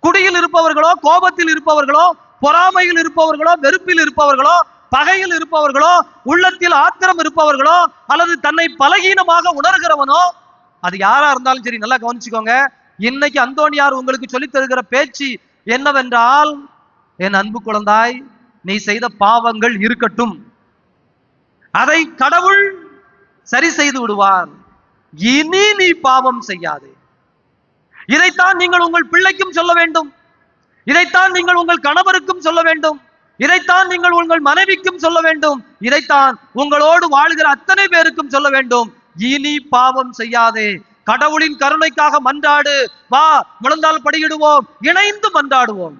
Speaker 3: குடியில் இருப்பவர்களோ, கோபத்தில் இருப்பவர்களோ, பொறாமையில் இருப்பவர்களோ, வெறுப்பில் இருப்பவர்களோ, பகையில் இருப்பவர்களோ, உள்ளத்தில் ஆத்திரம் இருப்பவர்களோ, அல்லது தன்னை பலகீனமாக உணர்கிறவனோ, அது யாரா இருந்தாலும் சரி, நல்லா கவனிச்சுக்கோங்க. இன்னைக்கு அந்தோணியார் உங்களுக்கு சொல்லித் தருகிற பேச்சு என்னவென்றால், என் அன்பு குழந்தாய், நீ செய்த பாவங்கள் இருக்கட்டும், அதை கடவுள் சரி செய்து விடுவார், இனி நீ பாவம் செய்யாதே. இதைத்தான் நீங்கள் உங்கள் பிள்ளைக்கும் சொல்ல வேண்டும், இதைத்தான் நீங்கள் உங்கள் கணவருக்கும் சொல்ல வேண்டும், இதைத்தான் நீங்கள் உங்கள் மனைவிக்கும் சொல்ல வேண்டும். இதைத்தான் உங்களோடு வாழ்கிற அத்தனை பேருக்கும் சொல்ல வேண்டும். இனி பாவம் செய்யாதே, கடவுளின் கருணைக்காக மன்றாடு. வா, முழந்தால் படியிடுவோம், இணைந்து மன்றாடுவோம்.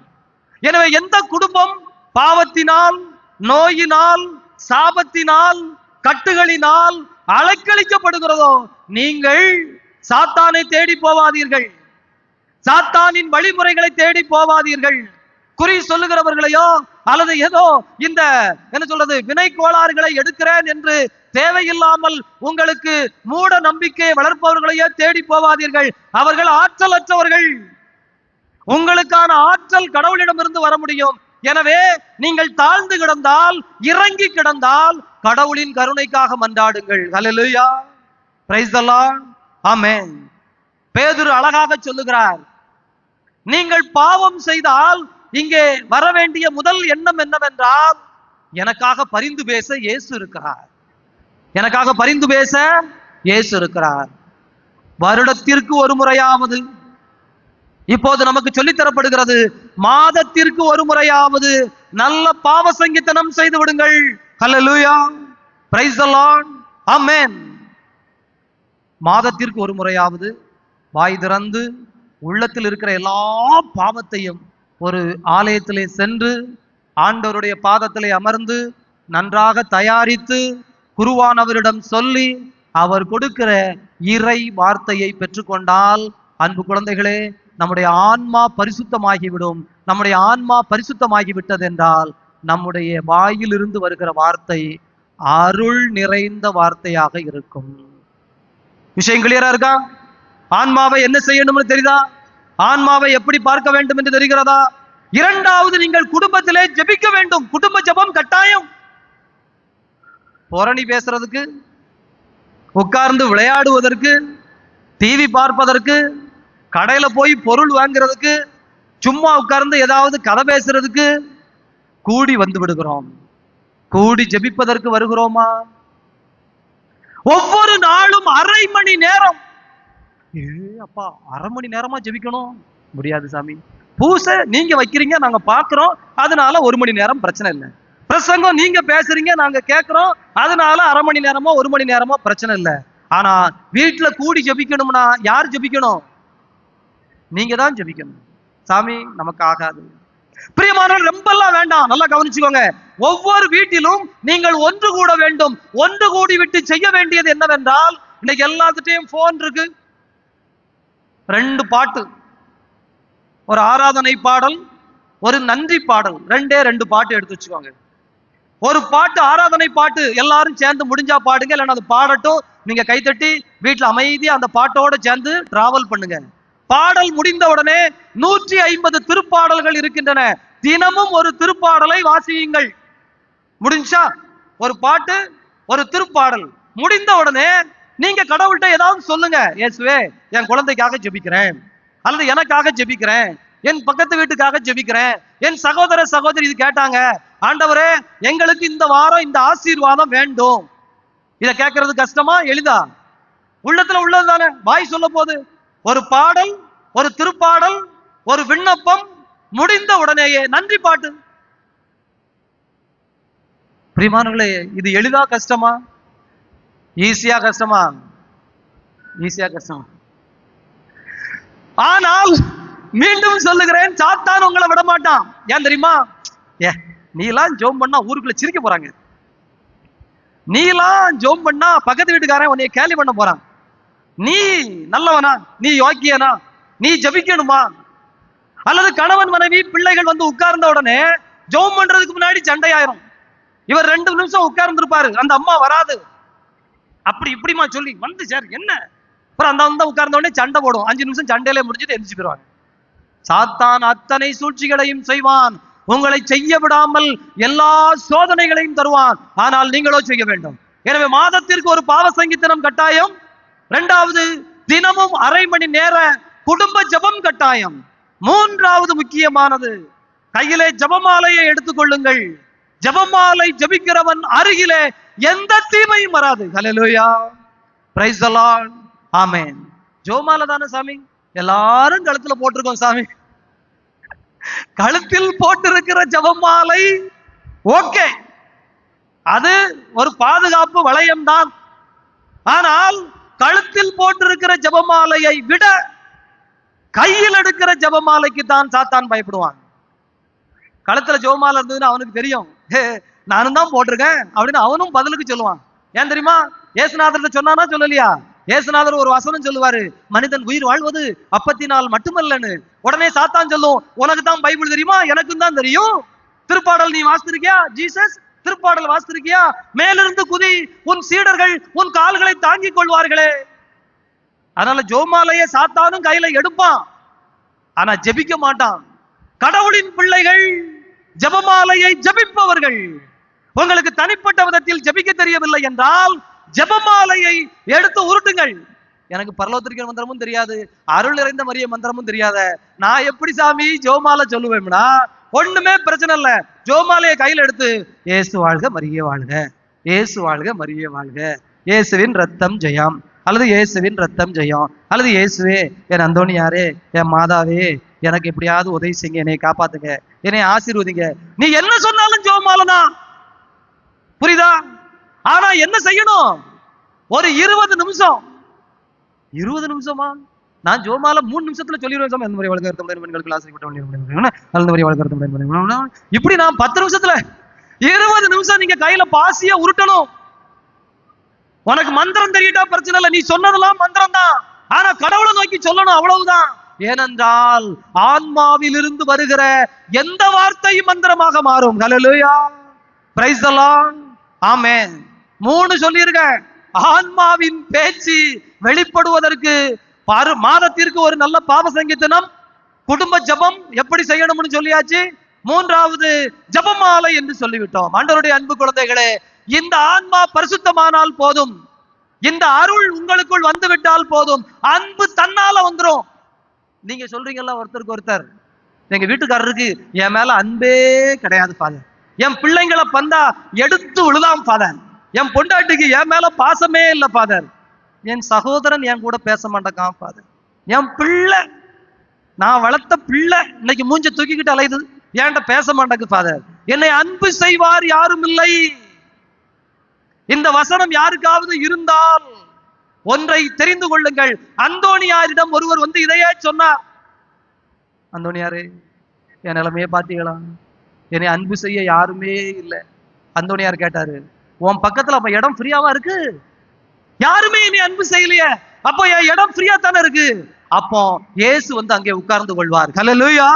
Speaker 3: எனவே எந்த குடும்பம் பாவத்தினால், நோயினால், சாபத்தினால், கட்டுகளினால் அலைக்கழிக்கப்படுகிறதோ, நீங்கள் சாத்தானை தேடி போவாதீர்கள், சாத்தானின் வழிமுறைகளை தேடி போவாதீர்கள். குறி சொல்லுகிறவர்களையோ அல்லது ஏதோ இந்த என்ன சொல்றது வினை கோளாறுகளை எடுக்கிறேன் என்று தேவையில்லாமல் உங்களுக்கு மூட நம்பிக்கையை வளர்ப்பவர்களையோ தேடி போவாதீர்கள். அவர்கள் ஆற்றல் அற்றவர்கள். உங்களுக்கான ஆற்றல் கடவுளிடமிருந்து வர முடியும். எனவே நீங்கள் தாழ்ந்து கிடந்தால், இறங்கி கிடந்தால் கடவுளின் கருணைக்காக மன்றாடுங்கள். ஹல்லேலூயா, பிரைஸ் தி லார்ட், ஆமென். பேதுரு அழகாக சொல்லுகிறார், நீங்கள் பாவம் செய்தால் இங்கே வர வேண்டிய முதல் எண்ணம் என்னவென்றால், எனக்காக பரிந்து பேச இயேசு இருக்கிறார், எனக்காக பரிந்து பேச இயேசு இருக்கிறார். வருடத்திற்கு ஒரு முறையாவது, இப்போது நமக்கு சொல்லித் தரப்படுகிறது, மாதத்திற்கு ஒரு முறையாவது நல்ல பாவ சங்கீதனம் செய்து விடுங்கள். ஹல்லேலூயா, பிரைஸ் தி லார்ட், ஆமென். மாதத்திற்கு ஒரு முறையாவது வாய் திறந்து உள்ளத்தில் இருக்கிற எல்லா பாவத்தையும் ஒரு ஆலயத்திலே சென்று ஆண்டவருடைய பாதத்திலே அமர்ந்து நன்றாக தயாரித்து குருவானவரிடம் சொல்லி அவர் கொடுக்கிற இறை வார்த்தையை பெற்றுக்கொண்டால், அன்பு குழந்தைகளே, நம்முடைய ஆன்மா பரிசுத்தமாகிவிடும். நம்முடைய ஆன்மா பரிசுத்தமாகிவிட்டது என்றால் நம்முடைய வாயிலிருந்து வருகிற வார்த்தை அருள் நிறைந்த வார்த்தையாக இருக்கும். விஷயம் கிளியரா இருக்கா? ஆன்மாவை என்ன செய்யணும்னு தெரியுதா? ஆன்மாவை எப்படி பார்க்க வேண்டும் என்று தெரிகிறதா? இரண்டாவது, நீங்கள் குடும்பத்திலே ஜெபிக்க வேண்டும். குடும்ப ஜெபம் கட்டாயம். புரணி பேசுறதுக்கு, உட்கார்ந்து விளையாடுவதற்கு, டிவி பார்ப்பதற்கு, கடையில போய் பொருள் வாங்குறதுக்கு, சும்மா உட்கார்ந்து ஏதாவது கதை பேசுறதுக்கு கூடி வந்து விடுகிறோம். கூடி ஜெபிப்பதற்கு வருகிறோமா? ஒவ்வொரு நாளும் அரை மணி நேரம். அப்பா, அரை மணி நேரமா ஜெபிக்கணும்? முடியாது சாமி. பூசை நீங்க வைக்கிறீங்க, நாங்க பாக்குறோம், அதனால ஒரு மணி நேரம் பிரச்சனை இல்லை. பிரசங்கம் நீங்க பேசுறீங்க, நாங்க கேட்கிறோம், அதனால அரை மணி நேரமோ ஒரு மணி நேரமோ பிரச்சனை இல்லை. ஆனா வீட்டுல கூடி ஜெபிக்கணும்னா யார் ஜெபிக்கணும்? நீங்க தான் ஜெபிக்கணும். சாமி, நமக்கு ஆகாது. பிரியமானவர்கள், ரொம்பலாம் வேண்டாம், நல்லா கவனிச்சுக்கோங்க. ஒவ்வொரு வீட்டிலும் நீங்கள் ஒன்று கூட வேண்டும். ஒன்று கூடி விட்டு செய்ய வேண்டியது என்னவென்றால், இன்னைக்கு எல்லாத்துட்டையும் போன் இருக்கு. 2 பாட்டு, ஒரு ஆராதனை பாடல், ஒரு நன்றி பாடல், 2 பாட்டு எடுத்து வச்சுக்கோங்க. ஒரு பாட்டு ஆராதனை பாட்டு எல்லாரும் சேர்ந்து முடிஞ்சா பாடுங்க, இல்லைன்னா அது பாடட்டும், நீங்க கைத்தட்டி வீட்டுல அமைதியா அந்த பாட்டோட சேர்ந்து டிராவல் பண்ணுங்க. பாடல் முடிந்த உடனே 150 திருப்பாடல்கள் இருக்கின்றன. தினமும் ஒரு திருப்பாடலை வாசியுங்கள். முடிஞ்சா ஒரு பாட்டு, ஒரு திருப்பாடல் முடிந்த உடனே நீங்க கடவுள்கிட்ட ஏதாவது சொல்லுங்க. இயேசுவே, என் குழந்தைக்காக ஜெபிக்கிறேன், அல்லது எனக்காக ஜெபிக்கிறேன், என் பக்கத்து வீட்டுக்காக ஜெபிக்கிறேன், என் சகோதர சகோதரி இது கேட்டாங்க, ஆண்டவரே எங்களுக்கு இந்த வாரம் இந்த ஆசீர்வாதம் வேண்டும். இதை கேட்கறது கஷ்டமா எளிதா? உள்ளத்துல உள்ளது தானே, வாய் சொல்ல போது. ஒரு பாடல், ஒரு திருப்பாடல், ஒரு விண்ணப்பம், முடிந்த உடனேயே நன்றி பாட்டு. பிரியமானவர்களே, இது எளிதா கஷ்டமா? ஈஸியா கஷ்டமா? ஈஸியா கஷ்டமா? ஆனால் மீண்டும் சொல்லுகிறேன், சாத்தான் உங்களை விட மாட்டான். ஏன் தெரியுமா? நீ எல்லாம் ஜோம் பண்ணா ஊருக்குள்ள சிரிக்க போறாங்க. நீ எல்லாம் ஜோம் பண்ணா பக்கத்து வீட்டுக்காரன் உன்னைய கேலி பண்ண போறான். நீ நல்லவனா? நீ யோக்கியனா? நீ ஜபிக்கணுமா? அல்லது கணவன் மனைவி பிள்ளைகள் வந்து உட்கார்ந்த உடனே ஜோம் பண்றதுக்கு முன்னாடி சண்டையாயிரும். இவர் 2 நிமிஷம் உட்கார்ந்து இருப்பாரு, அந்த அம்மா வராது. அப்படி இப்படிமா சொல்லி வந்து சார் என்ன, அப்புறம் அந்த உட்கார்ந்த உடனே சண்டை போடும். 5 நிமிஷம் சண்டையில முடிஞ்சுட்டு எந்திரிச்சு போயிருவாங்க. சாத்தான் அத்தனை சூழ்ச்சிகளையும் செய்வான். உங்களை செய்ய விடாமல் எல்லா சோதனைகளையும் தருவான். ஆனால் நீங்களோ செய்ய வேண்டும். எனவே மாதத்திற்கு ஒரு பாவ சங்கீதனம் கட்டாயம். 2வது, தினமும் அரை மணி நேர குடும்ப ஜபம் கட்டாயம். 3வது முக்கியமானது, கையிலே ஜபமாலையை எடுத்துக்கொள்ளுங்கள். ஜபமாலை ஜபிக்கிறவன் அருகிலே எந்த தீமையும் வராது. ஹல்லேலூயா, பிரைஸ் தி லார்ட், ஆமென். ஜோமாலை தானே சாமி, எல்லாரும் கழுத்துல போட்டிருக்கோம் சாமி. கழுத்தில் போட்டிருக்கிற ஜபமாலை ஓகே, அது ஒரு பாதுகாப்பு வளையம் தான். ஆனால் கழுத்தில் போட்டிருக்கிற ஜெபமாலையை விட கையில் எடுக்கிற ஜெபமாலைக்கு தான் சாத்தான் பயப்படுவான். கழுத்துல ஜெபமாலை இருந்ததுன்னு அவனுக்கு தெரியும், நானும் தான் போட்டிருக்கேன் அப்படின்னு அவனும் பதிலுக்கு சொல்லுவான். ஏன் தெரியுமா? இயேசுநாதர் சொன்னானா சொல்லலையா? இயேசுநாதர் ஒரு வசனம் சொல்லுவாரு, மனிதன் உயிர் வாழ்வது அப்பத்தினால் மட்டுமல்லன்னு. உடனே சாத்தான் சொல்லும், உனக்கு தான் பைபிள் தெரியுமா? எனக்கும் தான் தெரியும். திருப்பாடல் நீ வாசித்திருக்கியா? ஜீசஸ் திருப்பாடல் வாசித்திருக்கியா? மேலிருந்து குதி, உன் சீடர்கள் உன் கால்களை தாங்கிக் கொள்வார்களே. அதனால ஜெபமாலையை சாத்தானும் கையில எடுப்பான், ஆனா ஜெபிக்க மாட்டான். கடவுளின் பிள்ளைகள் ஜெபமாலையை ஜெபிப்பவர்கள். உங்களுக்கு தனிப்பட்ட விதத்தில் ஜெபிக்க தெரியவில்லை என்றால் ஜெபமாலையை எடுத்து உருட்டுங்கள். எனக்கு பரலோகத்திற்கிற மந்திரமும் தெரியாது, அருள் நிறைந்த மரிய மந்திரமும் தெரியாத நான் எப்படி சாமி ஜெபமாலை சொல்லுவேன்னா, ஒண்ணுமே பிரச்சனை இல்ல. ஜெபமாலையை கையில எடுத்து இயேசு வாழ்க மரியே வாழ்க, இயேசு வாழ்க மரியே வாழ்க, இயேசுவின் ரத்தம் ஜெயம், அல்லது இயேசுவின் ரத்தம் ஜெயம், அல்லது இயேசுவே என் அந்தோணியாரே, என் மாதாவே, எனக்கு எப்படியாவது உதவி செய்யுங்க, என்னை காப்பாத்துங்க, என்னை ஆசீர்வதிங்க. நீ என்ன சொன்னாலும் ஜெபமாலைனா, புரியுதா? ஆனா என்ன செய்யணும்? ஒரு 20 நிமிஷம். 20 நிமிஷமா? நான் ஜெபமாலை 3 நிமிஷத்துல சொல்லிடுவேன். அந்த மாதிரி வழக்கத்தை இப்படி நான் 10 நிமிஷத்துல 20 நிமிஷம் நீங்க கையில பாசிய உருட்டணும். உனக்கு மந்திரம் தெரியட்டா பிரச்சனை இல்லை, நீ சொன்னதெல்லாம் மந்திரம் தான், ஆனா கடவுளை நோக்கி சொல்லணும், அவ்வளவுதான். ஏனென்றால் ஆன்மாவில் இருந்து வருகிற எந்த வார்த்தையும் மந்திரமாக மாறும். ஹல்லேலூயா, பிரைஸ் தி லார்ட், ஆமென். 3 சொல்லிருக்க. ஆன்மாவின் பேச்சு வெளிப்படுவதற்கு மாதத்திற்கு ஒரு நல்ல பாவ சங்கீதனம், குடும்ப ஜபம் எப்படி செய்யணும்னு சொல்லியாச்சு. 3வது ஜபமாலை என்று சொல்லிவிட்டோம். ஆண்டவருடைய அன்பு குழந்தைகளே, இந்த ஆன்மா பரிசுத்தமானால் போதும், இந்த அருள் உங்களுக்குள் வந்து விட்டால் போதும், அன்பு தன்னால வந்துரும். நீங்க சொல்றீங்கல்ல ஒருத்தருக்கு ஒருத்தர், எங்க வீட்டுக்காரருக்கு என் மேல அன்பே கிடையாது ஃபாதர், என் பிள்ளைங்களை பந்தா எடுத்து விழுதாம் ஃபாதர், என் பொண்டாட்டிக்கு என் மேல பாசமே இல்லை ஃபாதர், என் சகோதரன் என் கூட பேச மாட்டேக்கான் ஃபாதர், என் பிள்ளை நான் வளர்த்த பிள்ளை இன்னைக்கு மூஞ்ச தூக்கிக்கிட்டு அலையுது, ஏன்ட பேச மாட்டேங்கு ஃபாதர், என்னை அன்பு செய்வார் யாரும் இல்லை. இந்த வசனம் யாருக்காவது இருந்தால் ஒன்றை தெரிந்து கொள்ளுங்கள். அந்தோணியாரிடம் ஒருவர் வந்து இதையே சொன்னார், அந்தோணியாரே என் நிலைமையே பாத்தீங்களா, என்னை அன்பு செய்ய யாருமே இல்லை. அந்தோணியார் கேட்டாரு, உன் பக்கத்துல அப்ப இடம் ஃப்ரீயாவா இருக்கு? யாருமே என்னை அன்பு செய்யலையே, அப்போ என் இடம் ஃப்ரீயா தானே இருக்கு. அப்போ இயேசு வந்து அங்கே உட்கார்ந்து கொள்வார். ஹல்லேலூயா,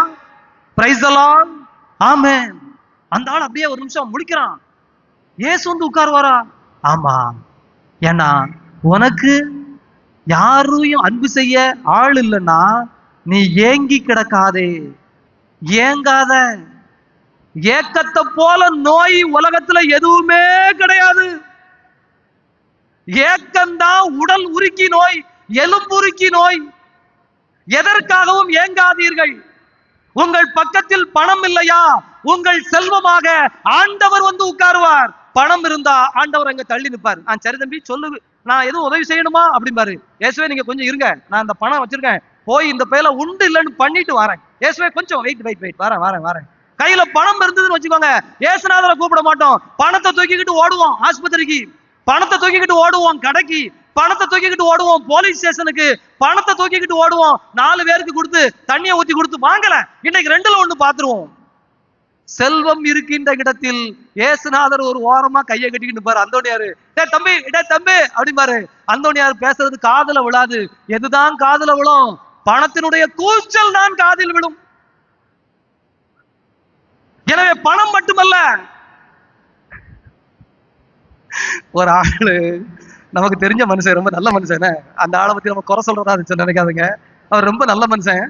Speaker 3: பிரைஸ் தி லார்ட், ஆமென். அந்த ஆள் அப்படியே ஒரு நிமிஷம் முழிக்கிறான். இயேசு வந்து உட்காருவாரா? ஆமா, ஏன்னா உனக்கு யாரையும் அன்பு செய்ய ஆள் இல்லைன்னா நீ ஏங்கி கிடக்காதே, ஏங்காத. ஏக்கத்தை போல நோய் உலகத்துல எதுவுமே கிடையாது. ஏக்கம்தான் உடல் உருக்கி நோய், எலும்புருக்கி நோய். எதற்காகவும் ஏங்காதீர்கள். உங்கள் பக்கத்தில் பணம் இல்லையா, உங்கள் செல்வமாக ஆண்டவர் வந்து உட்காருவார். பணம் இருந்தா ஆண்டவர் அங்க தள்ளி நிற்பார். நான் சரி தம்பி சொல்லு, நான் எதுவும் உதவி செய்யணுமா அப்படிம்பாரு. இயேசுவே நீங்க கொஞ்சம் இருங்க, நான் இந்த பணம் வச்சிருக்கேன், போய் இந்த பேல உண்டு இல்லைன்னு பண்ணிட்டு வரேன். இயேசுவே கொஞ்சம் வெயிட் வரேன். கையில பணம் இருந்ததுன்னு வச்சுக்கோங்க, இயேசுநாதரை கூப்பிட மாட்டோம், பணத்தை தூக்கிக்கிட்டு ஓடுவோம் ஆஸ்பத்திரிக்கு, பணத்தை தூக்கிக்கிட்டு ஓடுவோம் கடைக்கு, பணத்தை தூக்கிக்கிட்டு ஓடுவோம் போலீஸ் ஸ்டேஷனுக்கு, பணத்தை தூக்கிக்கிட்டு ஓடுவோம் 4 பேருக்கு கொடுத்து தண்ணியை ஊத்தி கொடுத்து வாங்கல, இன்னைக்கு 2ல 1 பாத்துருவோம். செல்வம் இருக்கின்ற இடத்தில் இயேசுநாதர் ஒரு ஓரமா கையை கட்டிக்கிட்டு பாரு. அந்தோணியாரு, டே தம்பி அப்படிம்பாரு. அந்தோணியார் பேசுறது காதுல விழாது. எதுதான் காதுல விழும்? பணத்தினுடைய கூச்சல் தான் காதில் விழும். எனவே பணம் மட்டுமல்ல, ஒரு ஆளு நமக்கு தெரிஞ்ச மனுஷன், ரொம்ப நல்ல மனுஷன், அந்த ஆளை பத்தி நம்ம குறை சொல்றதா நினைக்காதுங்க, அவர் ரொம்ப நல்ல மனுஷன்.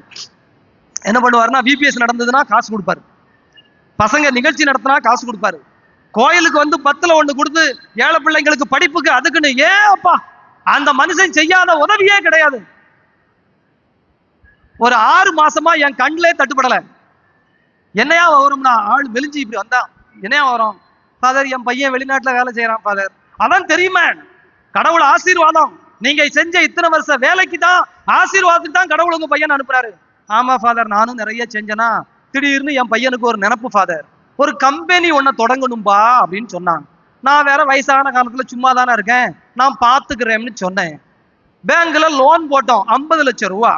Speaker 3: என்ன பண்ணுவாருன்னா, விபிஎஸ் நடந்ததுன்னா காசு கொடுப்பாரு, பசங்க நிகழ்ச்சி நடத்தினா காசு கொடுப்பாரு, கோயிலுக்கு வந்து 10ல 1 கொடுத்து ஏழை பிள்ளைங்களுக்கு படிப்புக்கு அதுக்குன்னு. ஏன் அப்பா, அந்த மனுஷன் செய்யாத உதவியே கிடையாது. ஒரு 6 மாசமா என் கண்ணிலே தட்டுப்படல. என்னையா வரும்னா, ஆள் மெலிஞ்சு இப்படி வந்தா என்னையா வரும்? ஃபாதர், என் பையன் வெளிநாட்டுல வேலை செய்யறான் ஃபாதர். அதான் தெரியுமே கடவுள் ஆசீர்வாதம், நீங்க செஞ்ச இத்தனை வருஷ வேலைக்கு தான், ஆசீர்வாதத்துக்கு தான் கடவுள் உங்க பையன் அனுப்புறாரு. ஆமா ஃபாதர், நானும் நிறைய செஞ்சேனா, திடீர்னு என் பையனுக்கு ஒரு நினப்பு ஃபாதர், ஒரு கம்பெனி ஒன்ன தொடங்கணும்பா அப்படின்னு சொன்னாங்க. நான் வேற வயசான காலத்துல சும்மா தானே இருக்கேன், நான் பாத்துக்கிறேன்னு சொன்னேன். பேங்க்ல லோன் போட்டோம் 50 லட்சம் ரூபா.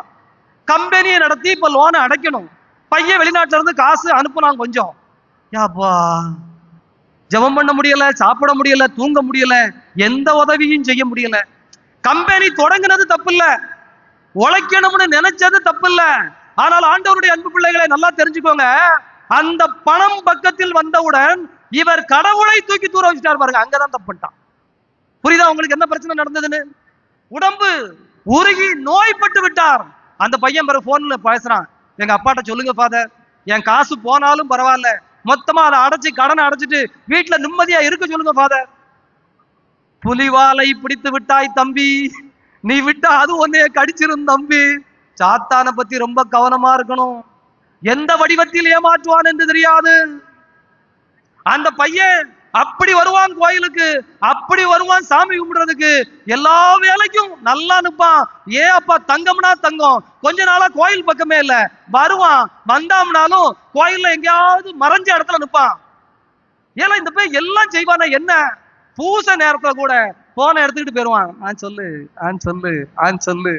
Speaker 3: கம்பெனியை நடத்தி இப்ப லோனை அடைக்கணும். பையன் வெளிநாட்டுல இருந்து காசு அனுப்புனாங்க. கொஞ்சம் யாப்பா, ஜெபம் பண்ண முடியல, சாப்பிட முடியல, தூங்க முடியல, எந்த உதவியும் செய்ய முடியல. கம்பெனி தொடங்கினது தப்பு இல்ல, உழைக்கணும்னு நினைச்சது தப்பு இல்ல. ஆனால் ஆண்டவருடைய அன்பு பிள்ளைகளை நல்லா தெரிஞ்சுக்கோங்க, அந்த பணம் பக்கத்தில் வந்தவுடன் இவர் கடவுளை தூக்கி தூர வச்சுட்டார் பாருங்க, அங்கதான் தப்புட்டான். புரியுதா உங்களுக்கு என்ன பிரச்சனை நடந்ததுன்னு? உடம்பு உருகி நோய்பட்டு விட்டார். அந்த பையன் பிறகு போன்ல பேசுறான், எங்க அப்பாட்ட சொல்லுங்க ஃபாதர், என் காசு போனாலும் பரவாயில்ல, மொத்தமா அதை அடைச்சு கடனை அடைச்சிட்டு வீட்டுல நிம்மதியா இருக்க சொல்லுங்க ஃபாதர். புலிவாலை பிடித்து விட்டாய் தம்பி, நீ விட்டா அது ஒன்னைய கடிச்சிரும் தம்பி. சாத்தானை பத்தி ரொம்ப கவனமா இருக்கணும், எந்த வடிவத்தில் ஏமாற்றுவான் என்று தெரியாது. அந்த பையன் அப்படி வருவான் கோயிலுக்கு, அப்படி வருவான் சாமி கும்பிடுறதுக்கு, எல்லா வேலைக்கும் நல்லா நிப்பான். ஏன் அப்பா, தங்கம்னா தங்கம். கொஞ்ச நாளா கோயில் பக்கமே இல்ல, வருவான், வந்தாம்னாலும் கோயில்ல எங்கேயாவது மறைஞ்ச இடத்துல நிப்பான். ஏன்னா இந்த பையன் எல்லாம் செய்வானா என்ன, பூச நேரத்துல கூட போன எடுத்துக்கிட்டு போயிருவான். ஆன் சொல்லு, ஆன் சொல்லு, ஆன் சொல்லு,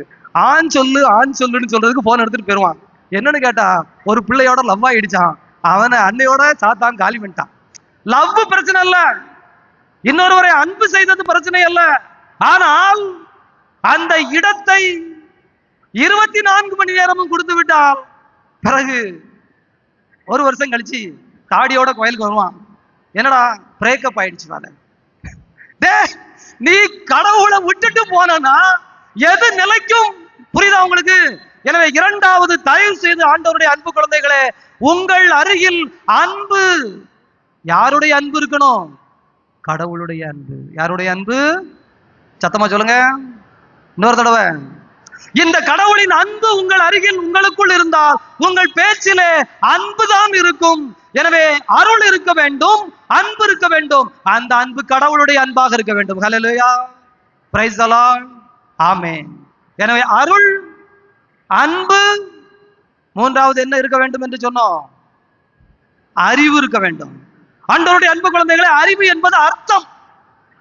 Speaker 3: ஆன் சொல்லு, ஆன் சொல்லுன்னு சொல்றதுக்கு போன் எடுத்துட்டு போயிருவான். என்னன்னு கேட்டா, ஒரு பிள்ளையோட லவ் ஆயிடுச்சான், அவனை அன்னையோட சாத்தான் காலி பண்ணிட்டான். லவ் பிரச்சனை இல்ல, இன்னொருவரை அன்பு செய்தது பிரச்சனை அல்ல. ஆனால் அந்த இடத்தை 24 மணி நேரமும் கொடுத்து விட்டால் பிறகு ஒரு வருஷம் கழிச்சு தாடியோட கோயிலுக்கு வருவான். என்னடா பிரேக்கப் ஆயிடுச்சு பாரு. நீ கடவுளை விட்டுட்டு போனா எது நிலைக்கும்? புரியுதா உங்களுக்கு? எனவே இரண்டாவது, தயவு செய்து ஆண்டவருடைய அன்பு குழந்தைகளே, உங்கள் அருகில் அன்பு, யாருடைய அன்பு இருக்கணும்? கடவுளுடைய அன்பு. யாருடைய அன்பு? சத்தமா சொல்லுங்க இன்னொரு தடவை. இந்த கடவுளின் அன்பு உங்கள் அருகில் உங்களுக்குள் இருந்தால் உங்கள் பேச்சிலே அன்புதான் இருக்கும். எனவே அருள் இருக்க வேண்டும், அன்பு இருக்க வேண்டும். அந்த அன்பு கடவுளுடைய அன்பாக இருக்க வேண்டும். ஹல்லேலூயா, பிரைஸ் தி லார்ட், ஆமென். எனவே அருள், அன்பு, மூன்றாவது என்ன இருக்க வேண்டும் என்று சொன்னோம்? அறிவு இருக்க வேண்டும். ஆண்டவருடைய அன்பு குழந்தைகளே, அறிவு என்பது அர்த்தம்.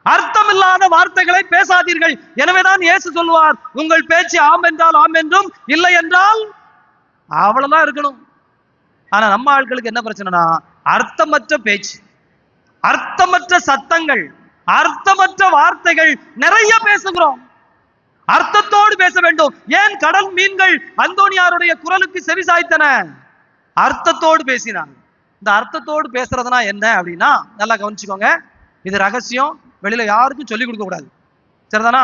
Speaker 3: அர்த்தம் இல்லாத வார்த்தைகளை பேசாதீர்கள். எனவேதான் இயேசு சொல்லுவார், உங்கள் பேச்சு ஆம் என்றால் ஆம் என்றும், இல்லை என்றால் அவ்வளவுதான் இருக்கணும். ஆனா நம்ம ஆட்களுக்கு என்ன பிரச்சனைனா, அர்த்தமற்ற பேச்சு, அர்த்தமற்ற சத்தங்கள், அர்த்தமற்ற வார்த்தைகள் நிறைய பேசுகிறோம். அர்த்தத்தோடு பேச வேண்டும். ஏன் கடல் மீன்கள் அந்தோனியாருடைய குரலுக்கு செவிசாய்த்தன? அர்த்தத்தோடு பேசினாங்க. இந்த அர்த்தத்தோடு பேசுறதுனா என்ன அப்படின்னா, நல்லா கவனிச்சுக்கோங்க, இது ரகசியம், வெளியில யாருக்கும் சொல்லிக் கொடுக்க கூடாது. சரிதானா?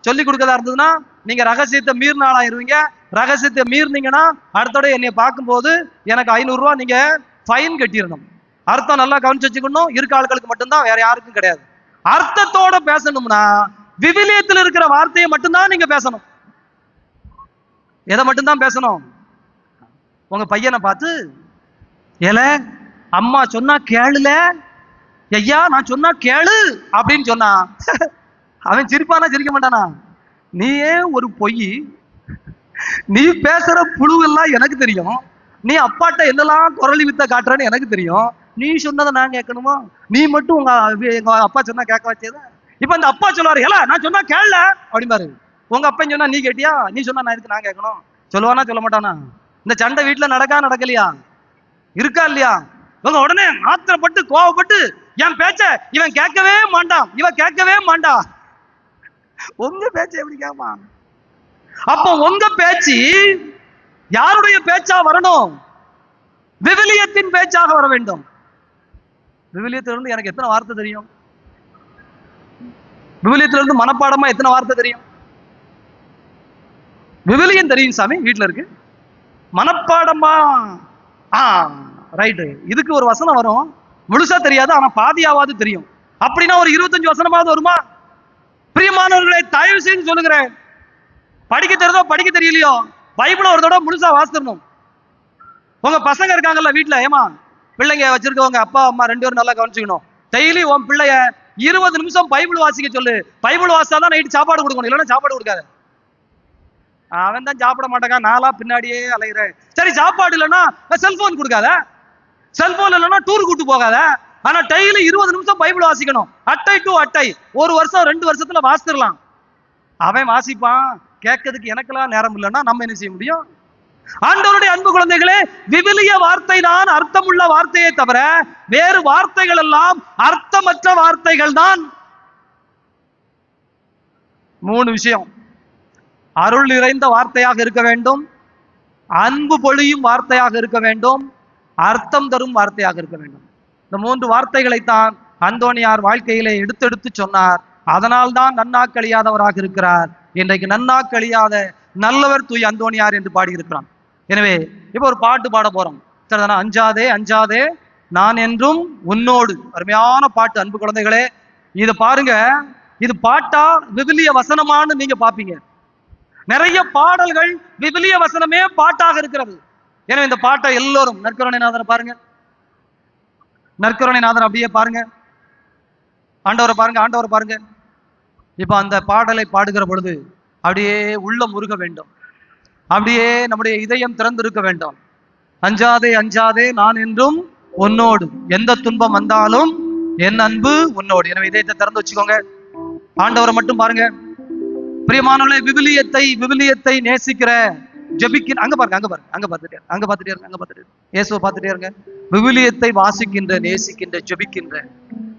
Speaker 3: சொல்லிக் கொடுக்கறதா இருந்ததுன்னா நீங்க ரகசியத்தை மீறின ஆளாயிருவீங்க. ரகசியத்தை மீறினீங்கன்னா அடுத்தோட என்னைய பார்க்கும்போது எனக்கு 500 ரூபாய் நீங்க ஃபைன் கட்டிடணும். அர்த்தம் நல்லா கவனிச்சு வச்சுக்கணும். இருக்க ஆட்களுக்கு மட்டும்தான், வேற யாருக்கும் கிடையாது. அர்த்தத்தோட பேசணும்னா விவிலியத்தில் இருக்கிற வார்த்தையை மட்டும்தான் நீங்க பேசணும். எதை மட்டும்தான் பேசணும்? உங்க பையனை பார்த்து, ஏல அம்மா சொன்னா கேளுல, ஐயா நான் சொன்னா கேளு அப்படின்னு சொன்னா அவன் சிரிப்பானா சிரிக்க மாட்டானா? நீயே ஒரு பொய், நீ பேசுற புழுவெல்லாம் எனக்கு தெரியும், நீ அப்பாட்ட என்னெல்லாம் குரலி வித்த காட்டுறன்னு எனக்கு தெரியும், நீ சொன்னதை நான் கேட்கணுமா? நீ மட்டும் எங்க அப்பா சொன்னா கேட்க வச்சேத. இப்ப இந்த அப்பா சொல்லுவாரு, ஏல நான் சொன்னா கேள அப்படின்பாரு. உங்க அப்பா சொன்னா நீ கேட்டியா? நீ சொன்னா நான் இருக்கு நான் கேட்கணும். சொல்லுவானா சொல்ல மாட்டானா? இந்த சண்டை வீட்டுல நடக்கலையா? இருக்கா இல்லையா? இவங்க உடனே ஆத்திரப்பட்டு கோவப்பட்டு என் பேச்ச இவன் கேட்கவே மாட்டான், இவன் கேட்கவே மாட்டா. உங்க பேச்ச எப்படி கேட்பான்? அப்போ உங்க பேச்சு யாருடைய பேச்சா வரணும்? விவிலியத்தின் பேச்சாக வர வேண்டும். விவிலியத்திலிருந்து எனக்கு எத்தனை வார்த்தை தெரியும்? விவிலியத்திலிருந்து மனப்பாடமா எத்தனை வார்த்தை தெரியும்? விவிலியம் தெரியும் சாமி, வீட்டுல இருக்கு. மனப்பாடமா ரைட்டு, இதுக்கு ஒரு வசனம் வரும், முழுசா தெரியாது ஆனா பாதியாவது தெரியும். அப்படின்னா ஒரு 25 வசனமாவது வருமா? பிரியமானவர்களை, தயவு செய்து சொல்லுகிறேன், படிக்க தெரியுதோ படிக்க தெரியலையோ, பைபிள ஒரு தடவை முழுசா வாசிடணும். உங்க பசங்க இருக்காங்கல்ல வீட்டுல, ஏமா பிள்ளைங்க வச்சிருக்கவங்க அப்பா அம்மா 2 பேரும் நல்லா கவனிச்சுக்கணும். டெய்லி உன் பிள்ளைய 20 நிமிஷம் பைபிள் வாசிக்க சொல்லு. பைபிள் வாசிச்சாதான் நைட்டு சாப்பாடு கொடுக்கணும், இல்லைன்னா சாப்பாடு கொடுக்காது. அவன் தான் சாப்பிட மாட்டாங்க, நாளா பின்னாடியே அலைகிறேன். சரி சாப்பாடு இல்லைன்னா செல்போன் கொடுக்காத. செல்போன் இல்லைன்னா டூர் கூட்டு போகாத. ஆனா டெய்லி 20 நிமிஷம் பைபிள் வாசிக்கணும். அட்டை டு அட்டை, 1 வருஷம் 2 வருஷத்துல வாசிச்சிடலாம். அவன் வாசிப்பான், கேட்கறதுக்கு எனக்கெல்லாம் நேரம் இல்லைன்னா நம்ம என்ன செய்ய முடியும்? ஆண்டவருடைய அன்பு குழந்தைகளே, விவிலிய வார்த்தை தான் அர்த்தமுள்ள வார்த்தையை தவிர வேறு வார்த்தைகள் எல்லாம் அர்த்தமற்ற வார்த்தைகள் தான். 3 விஷயம்: அருள் நிறைந்த வார்த்தையாக இருக்க வேண்டும், அன்பு பொழியும் வார்த்தையாக இருக்க வேண்டும், அர்த்தம் தரும் வார்த்தையாக இருக்க வேண்டும். இந்த 3 வார்த்தைகளைத்தான் அந்தோனியார் வாழ்க்கையிலே எடுத்தெடுத்து சொன்னார். அதனால் தான் நன்னாக்கழியாதவராக இருக்கிறார். இன்றைக்கு நன்னாக்கழியாத நல்லவர் தூய் அந்தோனியார் என்று பாடியிருக்கிறான். எனவே இப்போ ஒரு பாட்டு பாட போறோம். சரிதானா? அஞ்சாதே அஞ்சாதே நான் என்றும் உன்னோடு. அருமையான பாட்டு அன்பு குழந்தைகளே. இதை பாருங்க, இது பாட்டா விவிலிய வசனமானு நீங்க பாப்பீங்க. நிறைய பாடல்கள் விவிலிய வசனமே பாட்டாக இருக்கிறது. எனவே இந்த பாட்டை எல்லோரும் நற்கருணைநாதரை பாருங்க, நற்கருணைநாதர் அப்படியே பாருங்க, ஆண்டவரை பாருங்க, ஆண்டவரை பாருங்க. இப்ப அந்த பாடலை பாடுகிற பொழுது அப்படியே உள்ள முருக வேண்டும், அப்படியே நம்முடைய இதயம் திறந்திருக்க வேண்டும். அஞ்சாதே அஞ்சாதே நான் என்றும் உன்னோடு, எந்த துன்பம் வந்தாலும் என் அன்பு உன்னோடு. எனவே இதயத்தை திறந்து வச்சுக்கோங்க, ஆண்டவரை மட்டும் பாருங்க. பிரியமானவர்களே, விவிலியத்தை நேசிக்கிற ஜெபிக்கிற, அங்க பாருங்க, அங்க பாருங்க, அங்க பார்த்துட்டே அங்க பார்த்துட்டே இருங்க, அங்க பார்த்துட்டே இயேசுவை பார்த்துட்டே இருங்க. விவிலியத்தை வாசிக்கின்ற, நேசிக்கின்ற, ஜெபிக்கின்ற.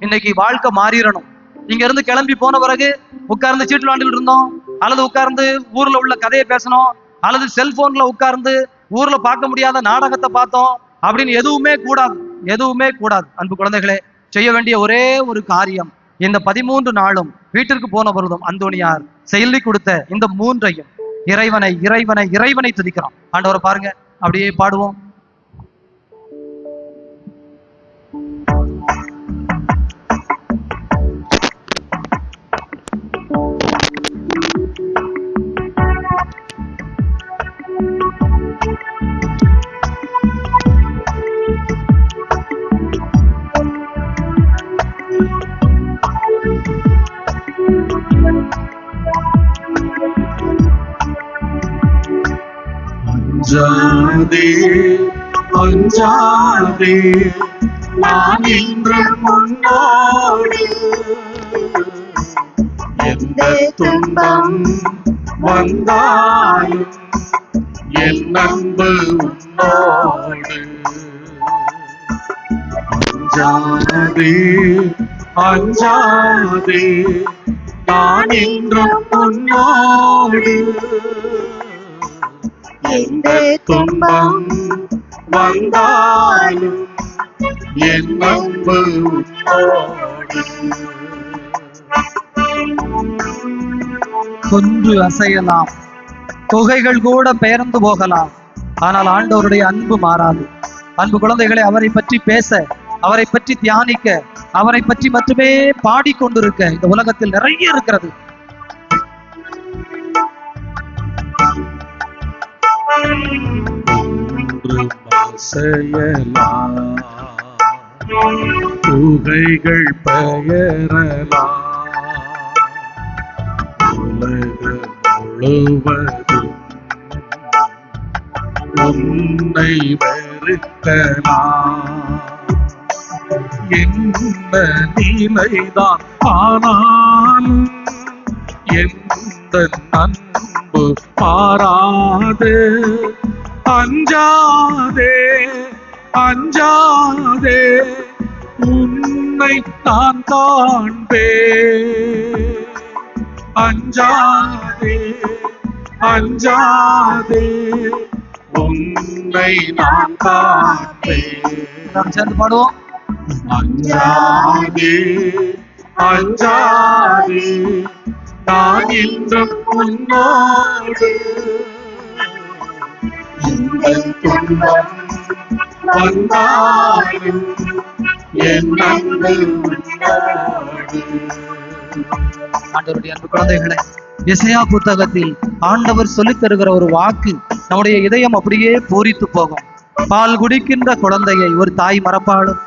Speaker 3: இன்னைக்கு வாழ்க்கை மாறிடணும். இங்க இருந்து கிளம்பி போன பிறகு உட்கார்ந்து சீட்டு விளையாண்டுட்டு இருந்தோம், அல்லது உட்கார்ந்து ஊர்ல உள்ள கதையை பேசணும், அல்லது செல்போன்ல உட்கார்ந்து ஊர்ல பார்க்க முடியாத நாடகத்தை பார்த்தோம் அப்படின்னு எதுவுமே கூடாது, எதுவுமே கூடாது. அன்பு குழந்தைகளே, செய்ய வேண்டிய ஒரே ஒரு காரியம், இந்த 13 நாளும் வீட்டிற்கு போன பொழுதும் அந்தோனியார் சொல்லி கொடுத்த இந்த 3ஐயும் இறைவனை இறைவனை இறைவனை துதிக்கிறோம். ஆண்டவரை பாருங்க, அப்படியே பாடுவோம்.
Speaker 1: அஞ்சாதே அஞ்சாதே நான் என்றும் உன்னோடு, எந்த துன்பம் வந்தாலும் என் அன்பு உன்னோடு. அஞ்சாதே அஞ்சாதே நான் என்றும் உன்னோடு, எந்த துன்பம் வந்தாலும் என் அன்பு உன்னோடு.
Speaker 3: கொன்று அசையலாம், தொகைகள் கூட பெயர்ந்து போகலாம், ஆனால் ஆண்டவருடைய அன்பு மாறாது. அன்பு குழந்தைகளை, அவரை பற்றி பேச, அவரை பற்றி தியானிக்க, அவரை பற்றி மட்டுமே பாடிக்கொண்டிருக்க இந்த உலகத்தில் நிறைய இருக்கிறது.
Speaker 1: புகைகள் பெயரலாம், உலகம் முழுவதும் உன்னை வெறுக்கலாம். என்ன நிலைதான் ஆனாலும் எந்த அன்பு மாறாது. அஞ்சாதே அஞ்சாதே உன்னை நான் காண்பேன். அஞ்சாதே அஞ்சாதே உன்னை நான் காண்பேன்.
Speaker 3: சேர்ந்து பாடுவோம்.
Speaker 1: அஞ்சாதே அஞ்சாதே நான் என்றும் உன்னோடு, எந்த துன்பம் வந்தாலும் என் அன்பு உன்னோடு.
Speaker 3: ஆண்டவருடைய அன்பு குழந்தைகளை, எசையா புத்தகத்தில் ஆண்டவர் சொல்லித் தருகிற ஒரு வாக்கு நம்முடைய இதயம் அப்படியே பூரித்து போகும். பால் குடிக்கின்ற குழந்தையை ஒரு தாய் மறப்பாளும்,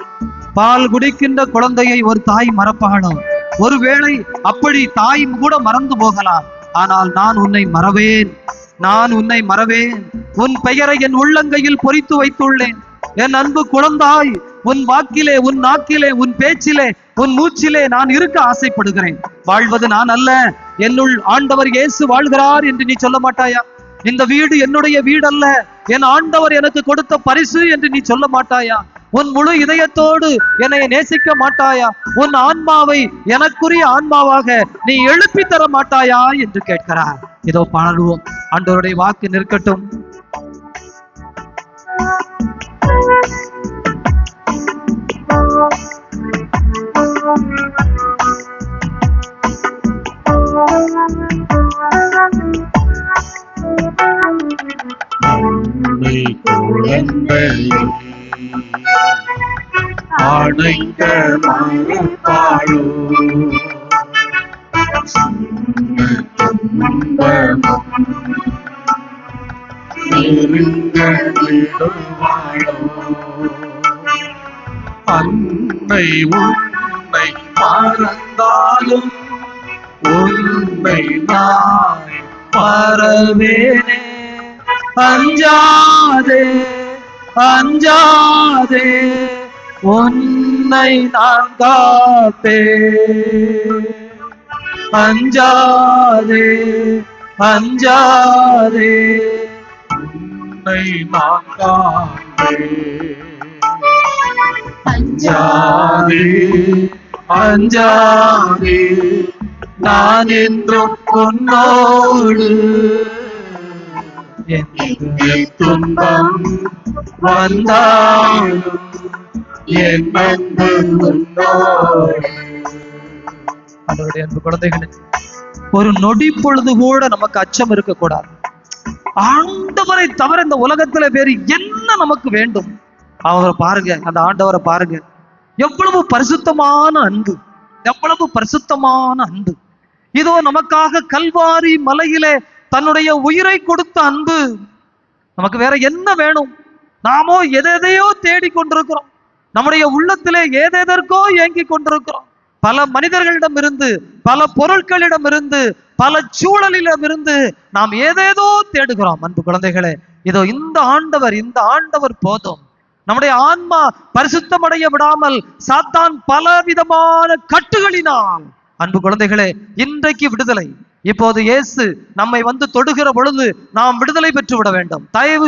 Speaker 3: பால் குடிக்கின்ற குழந்தையை ஒரு தாய் மறப்பாளும். ஒருவேளை அப்படி தாய் கூட மறந்து போகலாம், ஆனால் நான் உன்னை மறவேன், நான் உன்னை மறவேன். உன் பெயரை என் உள்ளங்கையில் பொறித்து வைத்துள்ளேன். என் அன்பு குழந்தாய், உன் வாக்கிலே, உன் நாக்கிலே, உன் பேச்சிலே, உன் மூச்சிலே நான் இருக்க ஆசைப்படுகிறேன். வாழ்வது நான் அல்ல, என்னுள் ஆண்டவர் இயேசு வாழ்கிறார் என்று நீ சொல்ல மாட்டாயா? இந்த வீடு என்னுடைய வீடு அல்ல, என் ஆண்டவர் எனக்கு கொடுத்த பரிசு என்று நீ சொல்ல மாட்டாயா? உன் முழு இதயத்தோடு என்னை நேசிக்க மாட்டாயா? உன் ஆன்மாவை எனக்குரிய ஆன்மாவாக நீ எழுப்பி தர மாட்டாயா என்று கேட்கிறார். இதோ பாடுவோம். ஆண்டவருடைய வாக்கு நிற்கட்டும்.
Speaker 1: அணைக்க மறுப்பாளோ அன்னை உன்னை மறந்தாலும் உன்னை நான் மறவேனே. அஞ்சாதே அஞ்சாதே, உன்னை நான் காப்பேன். அஞ்சாதே அஞ்சாதே, உன்னை நான் காப்பேன். அஞ்சாதே அஞ்சாதே, நான் என்றும் உன்னோடு. துன்பம் வந்தாலும் என் அன்பு உன்னோடு.
Speaker 3: அவருடைய அன்பு குழந்தைகளே, ஒரு நொடி பொழுது கூட நமக்கு அச்சம் இருக்கக்கூடாது. ஆண்டவரை தவிர இந்த உலகத்துல வேறு என்ன நமக்கு வேண்டும்? அவரை பாருங்க, அந்த ஆண்டவரை பாருங்க. எவ்வளவு பரிசுத்தமான அன்பு, எவ்வளவு பரிசுத்தமான அன்பு. இதோ நமக்காக கல்வாரி மலையிலே தன்னுடைய உயிரை கொடுத்த அன்பு. நமக்கு வேற என்ன வேணும்? நாமோ எதையோ தேடி கொண்டிருக்கிறோம். நம்முடைய உள்ளத்திலே ஏதேதற்கோ ஏங்கி கொண்டிருக்கிறோம். பல மனிதர்களிடம் இருந்து, பல பொருட்களிடம் இருந்து, பல சூழலிடமிருந்து நாம் ஏதேதோ தேடுகிறோம். அன்பு குழந்தைகளே, இதோ இந்த ஆண்டவர் போதும். நம்முடைய ஆன்மா பரிசுத்தமடைய விடாமல் சாத்தான் பலவிதமான கட்டுகளினால். அன்பு குழந்தைகளே, இன்றைக்கு விடுதலை. இப்போது இயேசு நம்மை வந்து தொடுகிற பொழுது நாம் விடுதலை பெற்று விட வேண்டும். தயவு